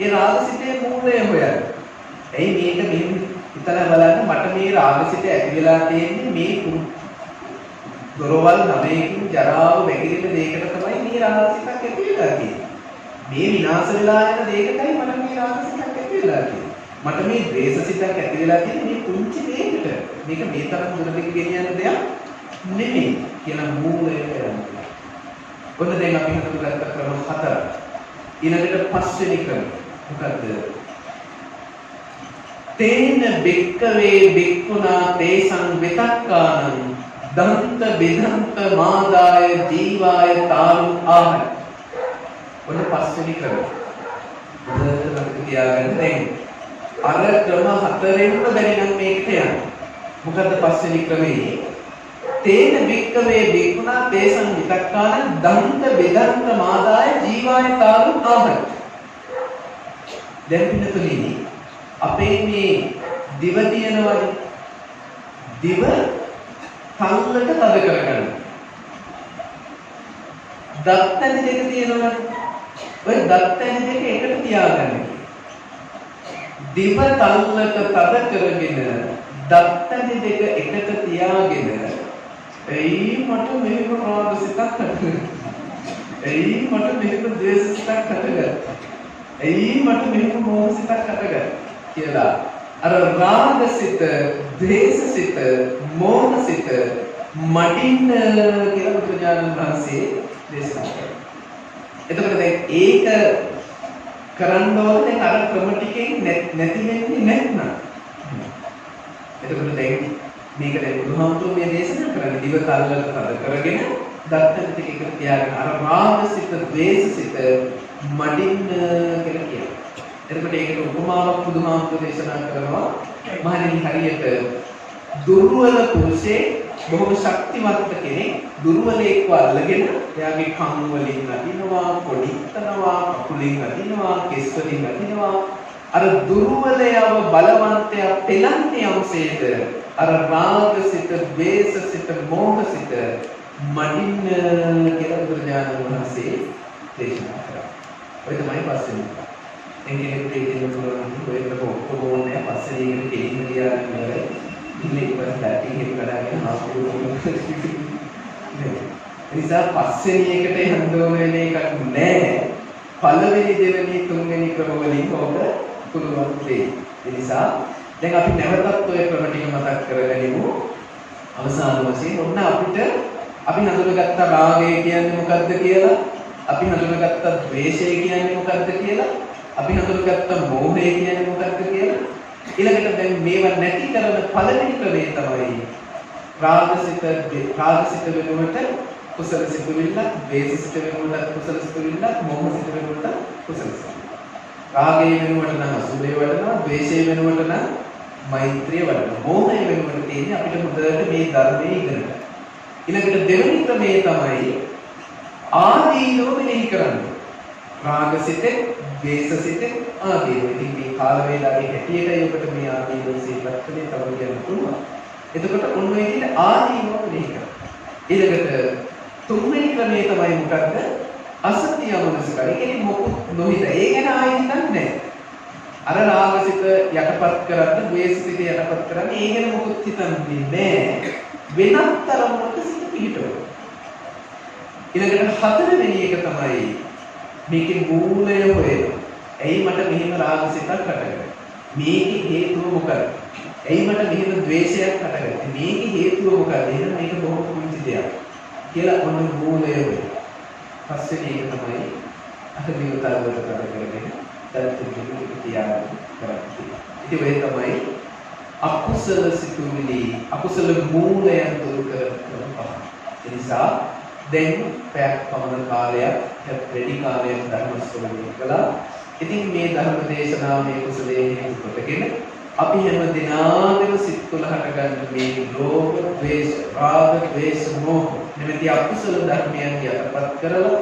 ඒ රාගසිතේ මූලය හොයන්න. එයි මේක මෙහෙම හිතලා බලන්න මට මේ රාගසිත ඇති වෙලා තියෙන්නේ මේ දොරවල් 9කින් ජරාව වැగిරෙන දෙයකට තමයි මේ රාගසිතක් ඇති වෙලා තියෙන්නේ. මේ විනාශ වෙලා යන දෙයකටයි මට මේ රාගසිතක් ඇති වෙලා තියෙන්නේ. මට මේ ද්වේෂසිතක් ඇති වෙලා තියෙන්නේ මේ කුංචි දෙයකට. මේක මේ තරම් දුරදිග ගෙනියන දෙයක් නෙමෙයි කියලා මූලය හොයන්න. ඔන්න දැන් අපි හඳුනාගත්ත ක්‍රම 4. ඊළඟට පස්වෙනි ක්‍රම මොකද්ද? තේන බික්කවේ බික්කුණා තේසං විතක්කානං දන්ත බිදන්ත මාදාය ජීවාය තාලු ආහයි. ඔන්න පස්වෙනි ක්‍රම. හොඳට මතක තියාගන්න දැන් අර ක්‍රම හතරෙන්ම බැරි නම් මේකට යන්න. මොකද්ද පස්වෙනි ක්‍රමේ? තේන වික්කමේ බික්ුණා තේසං විතක්කාන දන්ත බෙදන්ත මාදාය ජීවාය තාලු ආහත්. දැන් පින්නතුනි අපේ මේ දිව තියෙනවනේ. දිව කල්ලට තද කරගන්න. දත් ඇඳ දෙක තියෙනවනේ. ඔය දත් ඇඳ දෙක එකට තියාගන්න. දිව තල්ලට තද කරගෙන දත් ඇඳ දෙක එකට තියාගෙන එයි මට මෙහෙම රාගසිතක් හටගත්තා. එයි මට මෙහෙම ද්වේෂසිතක් හටගත්තා. එයි මට මෙහෙම මෝහසිතක් හටගත්තා කියලා අර රාගසිත, ද්වේෂසිත, මෝහසිත මඩින්න කියලා බුදුජානක වහන්සේ දේශනා කරා. එතකොට දැන් ඒක කරන්න ඕනේ අර ක්‍රම ටිකෙන් නැති වෙන්නේ නැත්නම්. එතකොට දැන් මේක දැන් බුදුහාමුදුරුවෝ මේ දේශනා කරන්නේ දිව තල්ලට තද කරගෙන දත්තන ටික එකට තියාගෙන අර රාගසිත, ද්වේෂසිත මඩින්න කියලා කියනවා. එතකොට ඒකට උපමාවක් බුදුහාමුදුරුවෝ දේශනා කරනවා. මහණෙනි හරියට දුර්වල පුරුෂේ බොහොම ශක්තිමත් කෙනෙක් දුර්වලයෙක්ව අල්ලගෙන එයාගේ කන් වලින් අදිනවා, පොඩිත්තනවා, කකුලින් අදිනවා, කෙස් වලින් අදිනවා. අර දුර්වලයව බලවන්තයා පෙළන්නේ යම්සේද අර රාගසිත, ද්වේෂසිත, මෝහසිත මඩින්න කියලා බුදුරජාණන් වහන්සේ දේශනා කරා. ඔය තමයි පස්වෙනි. එංගෙනෙකුට ඉගෙන ගන්න ඔයකට ඔක්කොම ඕනේ පස්සේ ඉගෙන කෙලින්ම තියාගෙන ඉවරයි. ඉන්නේ ඉවරයි බැටිං එක කරගෙන ආපහු නිසා පස්වෙනි එකට යන්න ඕන වෙන එකක් නෑ. පළවෙනි, දෙවෙනි, තුන්වෙනි ක්‍රම වලින් ඔබ පුළුවන් දෙයි. ඒ නිසා දැන් අපි නැවතත් ඔය ක්‍රම ටික මතක් කරගනිමු. අවසාන වශයෙන් ඔන්න අපිට අපි හඳුනගත්ත රාගය කියන්නේ මොකක්ද කියලා, අපි හඳුනගත්ත ද්වේෂය කියන්නේ මොකක්ද කියලා, අපි හඳුනගත්ත මෝහය කියන්නේ මොකක්ද කියලා. ඊළඟට දැන් මේවා නැති කරන පළවෙනි ක්‍රමය තමයි රාගසිත වෙනුවට කුසල සිතුවිල්ල, ද්වේෂසිත වෙනුවට කුසල සිතුවිල්ල, මෝහසිත වෙනුවට කුසල සිතුවිල්ල. රාගය වෙනුවට නම් අසුභය වඩනවා, ද්වේෂය වෙනුවට නම් මෛත්‍රිය වඩනවා. මෝහය වෙනුවට තියෙන්නේ අපිට හොඳට මේ ධර්මයේ ඉගෙන ගන්න. ඊළඟට දෙවෙනි ක්‍රමය තමයි ආදීනව මෙනෙහි කරන්නේ. රාගසිතේ, ද්වේෂසිතේ ආදීනව. ඉතින් මේ කාල වේලාවේ හැටියටයි ඔබට මේ ආදීනව සිහිපත් කළේ තව කියන්න පුළුවන්. එතකොට ඔන්න ඔය විදිහට ආදීනව මෙනෙහි කරනවා. ඊළඟට තුන්වෙනි ක්‍රමය තමයි මොකක්ද? අසත්‍ය මනසකරි කියන්නේ මොකුත් නොහිත. ඒ ගැන ආයෙ හිතන්නේ නැහැ. අර රාගසිත යටපත් කරද්දී ද්වේෂසිත යටපත් කරන්නේ ඒ ගැන මොකුත් හිතන්නේ නැහැ. වෙනත් තරමකට සිත පිහිටවනවා. ඊළඟට හතරවෙනි එක තමයි මේකේ මූලය හොයනවා. ඇයි මට මෙහෙම රාගසිතක් හටගන්නේ? මේකේ හේතුව මොකක්ද? ඇයි මට මෙහෙම ද්වේෂයක් හටගන්නේ? මේකේ හේතුව මොකක්ද? එහෙනම් මේක බොහොම කුංචි දෙයක් කියලා ඔන්න මූලය හොයනවා. පස්වෙනි එක තමයි අහදියතරවට කරගෙන දැක්කේ තියාගන්න කරන්නේ. ඉතින් ඔය තමයි අකුසල සිතුවිලි, අකුසල මූලයන් දුරු කරන පහ. ඒ නිසා දැන් පැයක් පමණ කාලයක් රෙඩි කාලයක් ධර්ම ශ්‍රවණය කළා. ඉතින් මේ ධර්ම දේශනාව මේ කුසලයේ හේතු කොටගෙන අපි හැම දිනාගම සිත් තුළ හටගන්න මේ ලෝභ, ද්වේෂ, රාග, ද්වේෂ, මෝහ නැමැති අකුසල ධර්මයන් යටපත් කරලා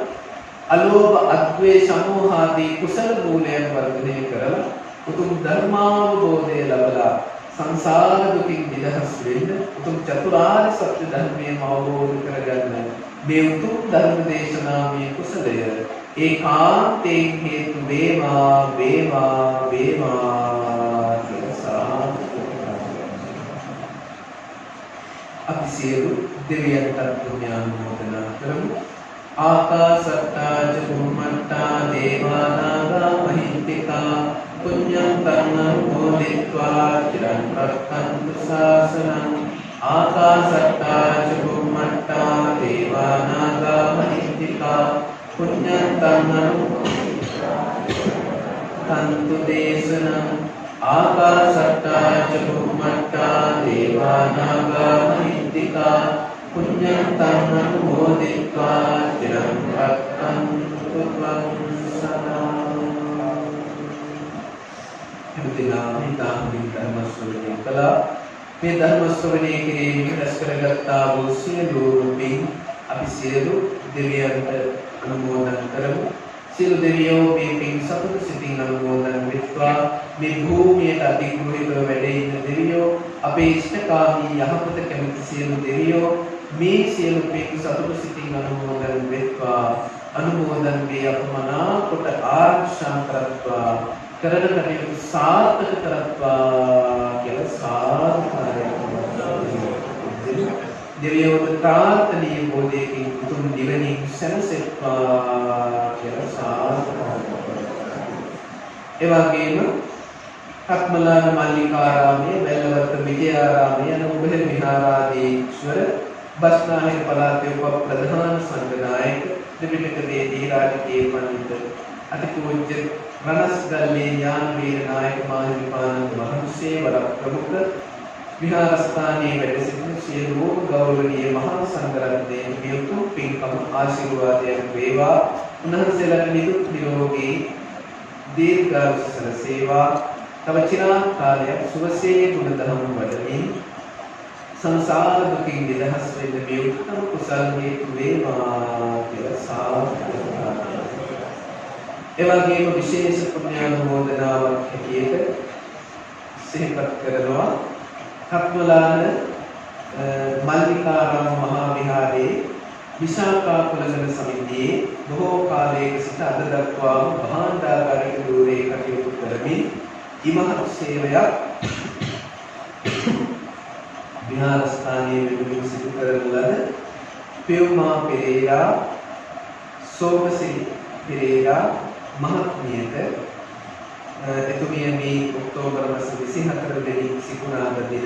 අලෝභ, අද්වේෂ, මෝහ ආදී කුසල මූලයන් වර්ධනය කරලා උතුම් ධර්මාවබෝධය ලබලා සංසාර දුකින් නිදහස් වෙන්න උතුම් චතුරාර්ය සත්‍ය ධර්මයම අවබෝධ කරගන්න මේ උතුම් ධර්ම දේශනාවේ කුසලය ඒකාන්තයෙන් හේතු වේවා වේවා වේවා කියලා අපි සියලු දෙවියන්ට පුණ්‍යානුමෝදනා කරමු. ආකාසත්තා ච බුම්මත්තා දේවා නාග මහිත්‍තිකා පුඤ්ඤං කම්මං මොදිत्वा චිරං රක්ඛන්තු ශාසනං. ආකාසත්තා ච බුම්මත්තා දේවා නාග මහිත්‍තිකා පුඤ්ඤං කම්මං තන්තු දේශනං. ආකාසත්තා ච බුම්මත්තා දේවා නාග මහිත්‍තිකා පුඤ්ඤං කම්මං මොදිत्वा චිරං රක්ඛන්තු ත්වං සදා. හැමදෙනා හිතාමින් ධර්ම ශ්‍රවණය කළා. මේ ධර්ම ශ්‍රවණය කිරීමෙන් රැස් කරගත්තා වූ සියලු පින් අපි සියලු දෙවියන්ට අනුමෝදන් කරමු. සියලු දෙවියෝ මේ පින් සතුට සිතින් අනුමෝදන් වෙත්වා. මේ භූමියට අධිග්‍රහිතව වැඩ ඉන්න දෙවියෝ, අපේ ඉෂ්ඨකාමී යහපත කැමති සියලු දෙවියෝ මේ සියලු පින් සතුට සිතින් අනුමෝදන් වෙත්වා. අනුමෝදන් වේ අපමණා කොට ආරක්ෂා කරත්වා. කරන කටයුතු සාර්ථක කරත්වා කියලා සාදුකාරයක් දෙවියෝට ප්‍රාර්ථනීය බෝධියකින් උතුම් නිවනින් සැනසෙත්වා කියලා සාදුකාරයක්. ඒ වගේම කත්මලාන මල්ලිකාරාමයේ, වැල්ලවත්ත විජයාරාමයේ යන උභය විහාරාදීශ්වර බස්නාහිර පළාතේ උප ප්‍රධාන සංඝනායක ත්‍රිපිටක වේදී රාජකීය පඬිතු අතිපූජ්‍ය රණස්ගල්ලේ ඥාන වීර නායක මාහිමිපාණන් වහන්සේ වර ප්‍රමුඛ විහාරස්ථානයේ වැඩ සිටින සියලුම ගෞරවනීය මහා සංඝරත්නයේ මේ උතුම් පින්කම ආශිර්වාදයෙන් වේවා. උන්වහන්සේලාට නිදුක් නිරෝගී දීර්ඝායුෂ සැලසේවා. තව චිරාත් කාලයක් සුවසේ ගුණධර්ම වඩමින් සංසාර දුකින් නිදහස් වෙන්න මේ උත්තම කුසල් හේතු වේවා කියලා සාදුකාරයක්. ඒ වගේම විශේෂ පුණ්‍යානුමෝදනාවක් හැටියට සිහිපත් කරනවා කත්මලාන මල්ලිකාරාම මහා විහාරයේ විශාඛා කුලගල සමිතියේ බොහෝ කාලයක සිට අද දක්වාම භාණ්ඩාගාරික ධූරයේ කටයුතු කරමින් ඉමහත් සේවයක් විහාරස්ථානයේ වෙනුවෙන් සිදු කරන ලද පියුමා පෙරේරා, සෝමසිරි පෙරේරා මහත්මියට එතුමිය මේ ඔක්තෝබර් මාස 24 වෙනි සිකුරාදා දින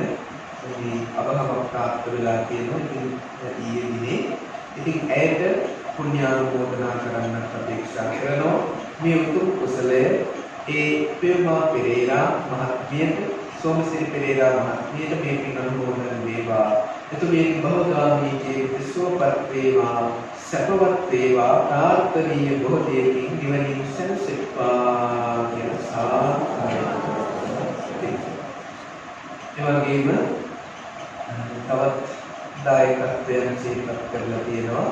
මේ අභාවක් ප්‍රාප්ත වෙලා තියෙනවා. ඉතින් ඊයේ දිනේ ඉතින් ඇයට පුණ්‍යානුමෝදනා කරන්නත් අපේක්ෂා කරනවා. මේ උතුම් කුසලය ඒ පියුමා පෙරේරා මහත්මියට, සෝමසිරි පෙරේරා මහත්මියට මේ පින් අනුමෝදන් වේවා. එතුමියගේ බහුගාමී ජීවිත සුවපත් වේවා, සැපවත් වේවා. ප්‍රාර්ථනීය බෝධියකින් නිවනින් සැනසෙත්වා කියලා සාදුකාරයක්. ඒ වගේම තවත් දායකත්වයන් සිහිපත් කරලා තියෙනවා.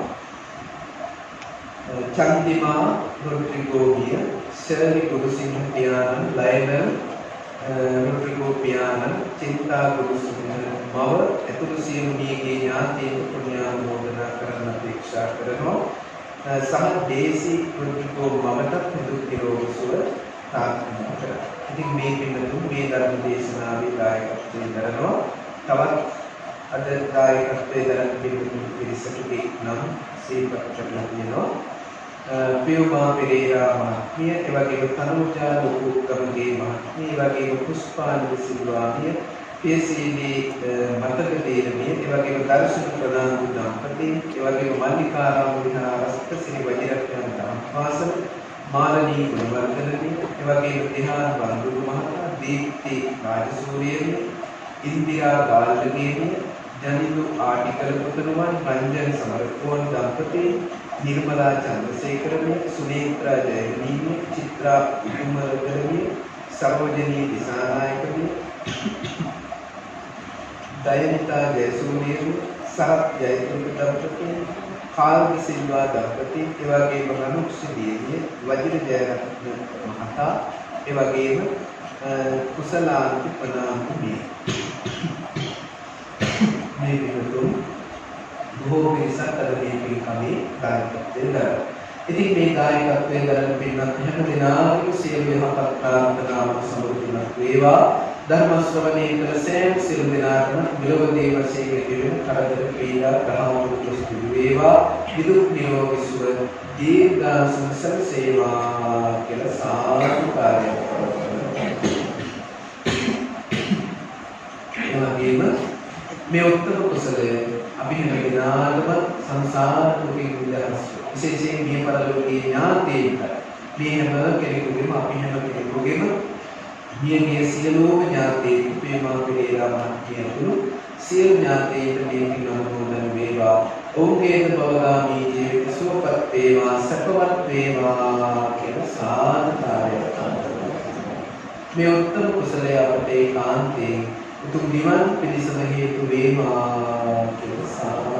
චන්දිමා රොඩ්රිගෝවිය, ශර්ලි ගුරුසිංහ පියාණන්, ලයනල් රොඩ්රිගෝ පියාණන්, චින්තා ගුරුසිංහ මව ඇතුළු සියලු මියගේ ඥාතීන් පුණ්‍යානුමෝදනා කරන්න අපේක්ෂා කරනවා. සහ දේසි රොඩ්රිගෝ මවට නිදුක් නිරෝගී සුව ප්‍රාර්ථනා කරනවා. ඉතින් මේ පින්තුන් මේ ධර්ම දේශනාවේ දායකත්වයෙන් දරනවා. තවත් අද දායකත්වයෙන් දරන පින්තුන් පිරිසකගේ නම් සිහිපත් කරලා තියෙනවා. පියුමා පෙරේරා මහත්මිය, ඒ වගේම තනුජා ලොකුකමගේ මහත්මිය, ඒ වගේම පුෂ්පාන්ති සිල්වාමිය, පියසීනී මතක දේරමිය, ඒ වගේම දර්ශන ප්‍රදාන දම්පති, ඒ වගේම මල්ලිකාරාම විහාරස්ථ ශ්‍රී වජිරත්න ධම්පාසන, මාලනී ගුණවර්ධනනි, ඒ වගේම තිහාර බන්දුරු මහතා, දීප්ති රාජසූරියනි, ඉන්දිරා ගාල්ලගේනි, ජනිදු ආටිකල පුතණුවන්, රංජන සමරකෝන් දම්පති, निर्मला चंद्रशेखरनी, सुनेत्रा जयवनी, चित्रा उमरकरनी, सरोजनी दिशानायकनी, दयनिता जयसूर्यनी, सात जयदुर्ग दंपति, खाल्द सिल्वा दंपति, एवगेम मनुष्य देवी, वज्र जयरत्न महता, एवगेम कुशलांति पनामि මේ විදිහට බොහෝ පිරිසක් අද මේ පින්කමේ දායකත්වයෙන් දරනවා. ඉතින් මේ දායකත්වයෙන් දරන පින්වත් හැම දිනාගේම සියලු යහපත් ප්‍රාර්ථනාවන් සමෘද්ධිමත් වේවා. ධර්ම ශ්‍රවණය කළ සෑම සියලු දෙනාටම මෙලොවදී වශයෙන් ලැබෙන කරදර පීඩා ග්‍රහණය දුෂ්ටි වේවා. විදුක් නිරෝගී සුව දීර්ඝාසු සැලසේවා කියලා සාදුකාරයක් කරනවා. මේ උත්තර කුසලය අපි හැම දිනාටම සංසාර දුකින් නිදහස් විශේෂයෙන් මේ පරලෝකීය ඥාතීන්ට මේ හැම කෙනෙකුගේම අපි හැම කෙනෙකුගේම මියගිය සියලුම ඥාතීන් ප්‍රේමා පෙරේරා මහත්මියතුළු සියලු ඥාතීන්ට මේ පින් අනුමෝදන් වේවා. ඔවුන්ගේ භවගාමී ජීවිත සුවපත් වේවා, සැපවත් වේවා කියලා සාදුකාරයක් කරනවා. මේ උත්තර කුසලය අපට ඒකාන්තයෙන් උතුම් නිවන් පිණිසම හේතු වේවා කියලා සාදු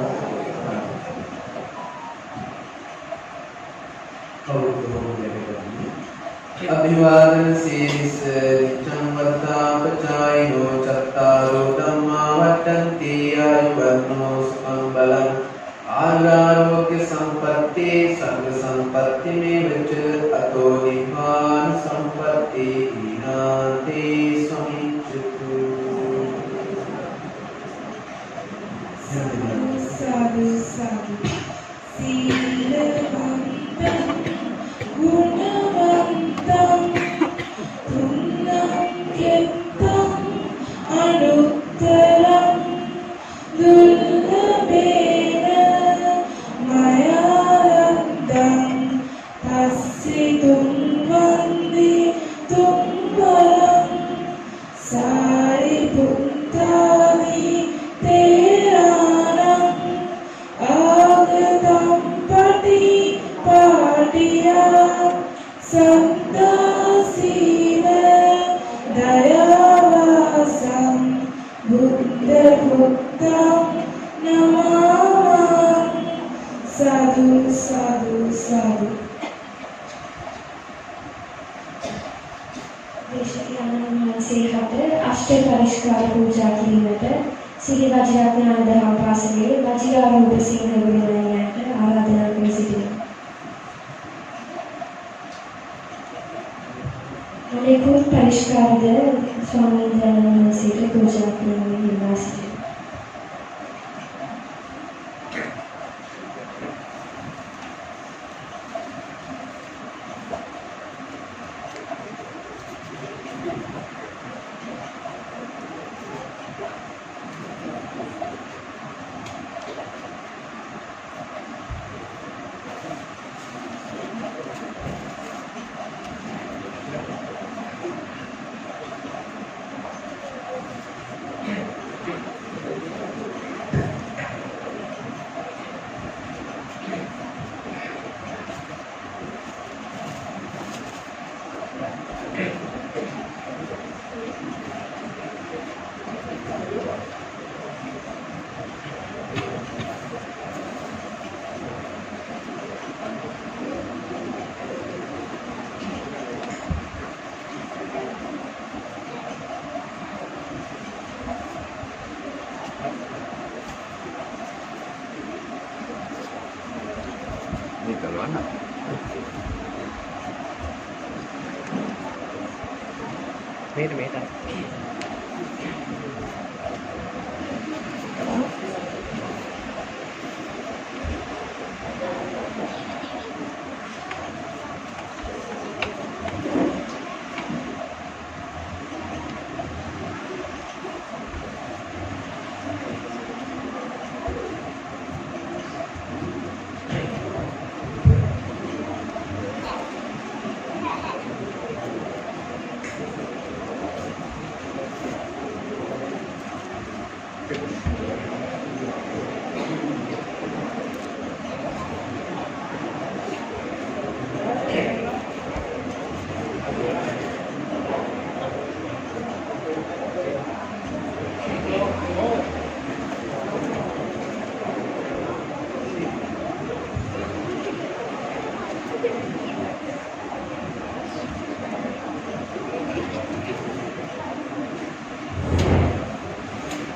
अभिवादन शीर्ष नित्यं वर्तापचायिनो चत्तारो धम्मा वर्तन्ते आयुर्वर्णो सुखं बलम् आयुरारोग्य संपत्ति सर्व संपत्ति में वच अतो निवान संपत्ति विनाते समिच्यतु साधु साधु सीलवन्तं गुणवन्तं पुण्यं अनुत्तरं दुर्लभेन मया लब्धं तस्सितुं वन्दितुं वरं सारिपुत्रादि तेरानं आगतं पठि पाटिया सन्दासीव दयावासं बुद्धभुक्तं नमामि साधु साधु साधु अष्ट परिष्कार पूजा किरीमට සිරි වජිරඥාන දහම් පාසලේ වජිරාරූප සිංහ ගුණනායකට ආරාධනා කර සිටිනවා. අනෙකුත් පරිස්කාරද ස්වාමීන් වහන්සේට පූජා කිරීමේ ඉල්ලා සිටිනවා.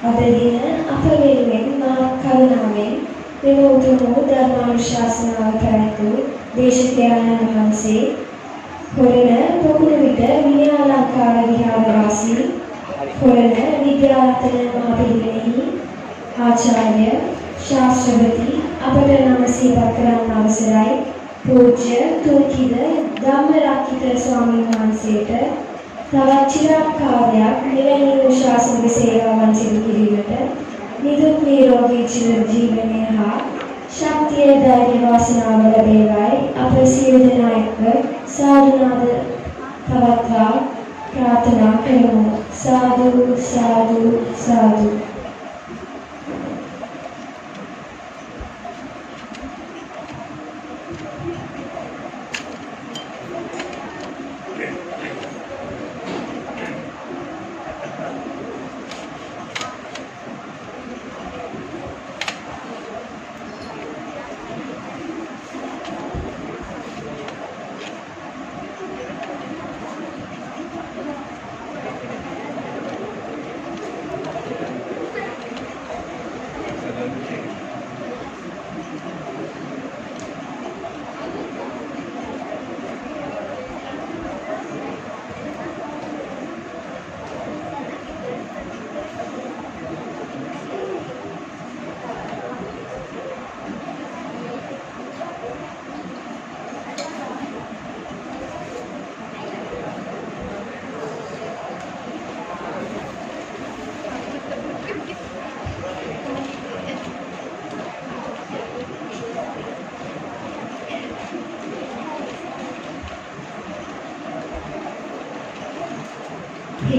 අද දින අප වෙනුවෙන් මා කරුණාවෙන් මෙම උතුම් වූ ධර්මානුශාසනාව පැවැත්වූ දේශකයන්න් වහන්සේ හොරණ පොකුණ විට විනයාලංකාර විහාරවාසී හොරණ විද්‍යාරතන මහ පිරිවෙනෙහි ආචාර්ය ශාස්ත්‍රවති අපට නම සිහිපත් කරන්න අවසරයි පූජ්‍ය තුන්කිද ධම්මරක්කිත ස්වාමීන් වහන්සේට තවත් චිරාත් කාලයක් මෙවැනි වූ ශාසනික සේවාවන් සිදු කිරීමට නිදුක් නිරෝගී චිර ජීවනය හා ශක්තිය ධෛර්ය වාසනාව ලැබේවායි අප සියලු දෙනා එක්ව සාදුනාද පවත්වා ප්‍රාර්ථනා කරමු. සාදු සාදු සාදු.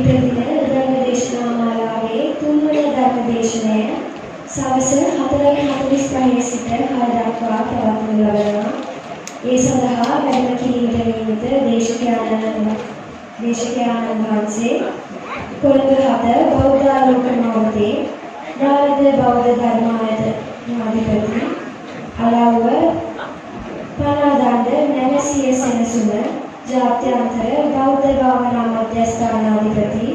දින ධර්ම දේශනා මාලාවේ තුන්වන ධර්ම දේශනය සවස 4:45 සිට 6 දක්වා පවත්වනු ලබනවා. ඒ සඳහා වැඩම කිරීමට නියමිත දේශකයාණන් වහන්සේ කොළඹ 7 බෞද්ධ ආලෝක මාවතේ නාරද බෞද්ධ ධර්මායතනාධිපති අලව්ව පනාදණ්ඩ නැවැසිය සෙනසුන ජාත්‍යන්තර බෞද්ධ භාවනා මධ්‍යස්ථානාධිපති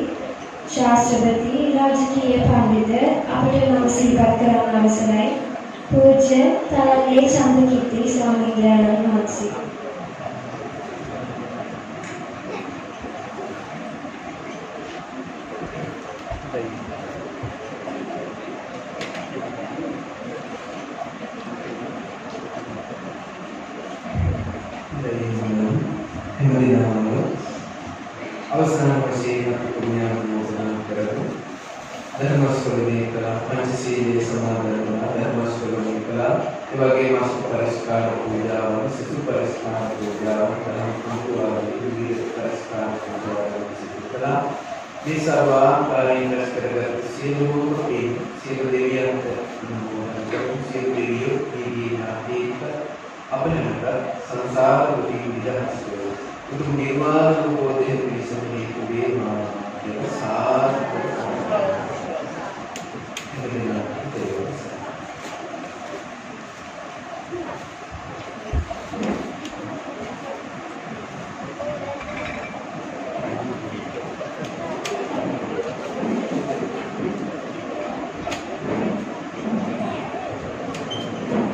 ශාස්ත්‍රපති රාජකීය පඬිත අපට නම් සිහිපත් කරන්න අවසරයි පූජ්‍ය තරලේ චන්දකිත්ති ස්වාමීන් වහන්සේ. අවසාන වශයෙන් අපි පුණ්‍යානුමෝදනා කරමු. ධර්මස්වරණේ කළා පංචශීලයේ සමාදන් වුණා ධර්මස්වරණේ කළා ඒ වගේම අසු පරිස්කාර පූජාවන් සිසු පරිස්කාර පූජාවන් කරන කුතුහලයේ විවිධ පරිස්කාර පූජාවන් සිදු කළා. මේ සර්වාකාරයෙන් රැස් කරගත් සියලුම පින් සියලු දෙවියන්ට සියලු දෙවියෝ දීනාදීක අපලමත සංසාර දුකින් නිදහස් වේ. උතුම් නිර්වාණ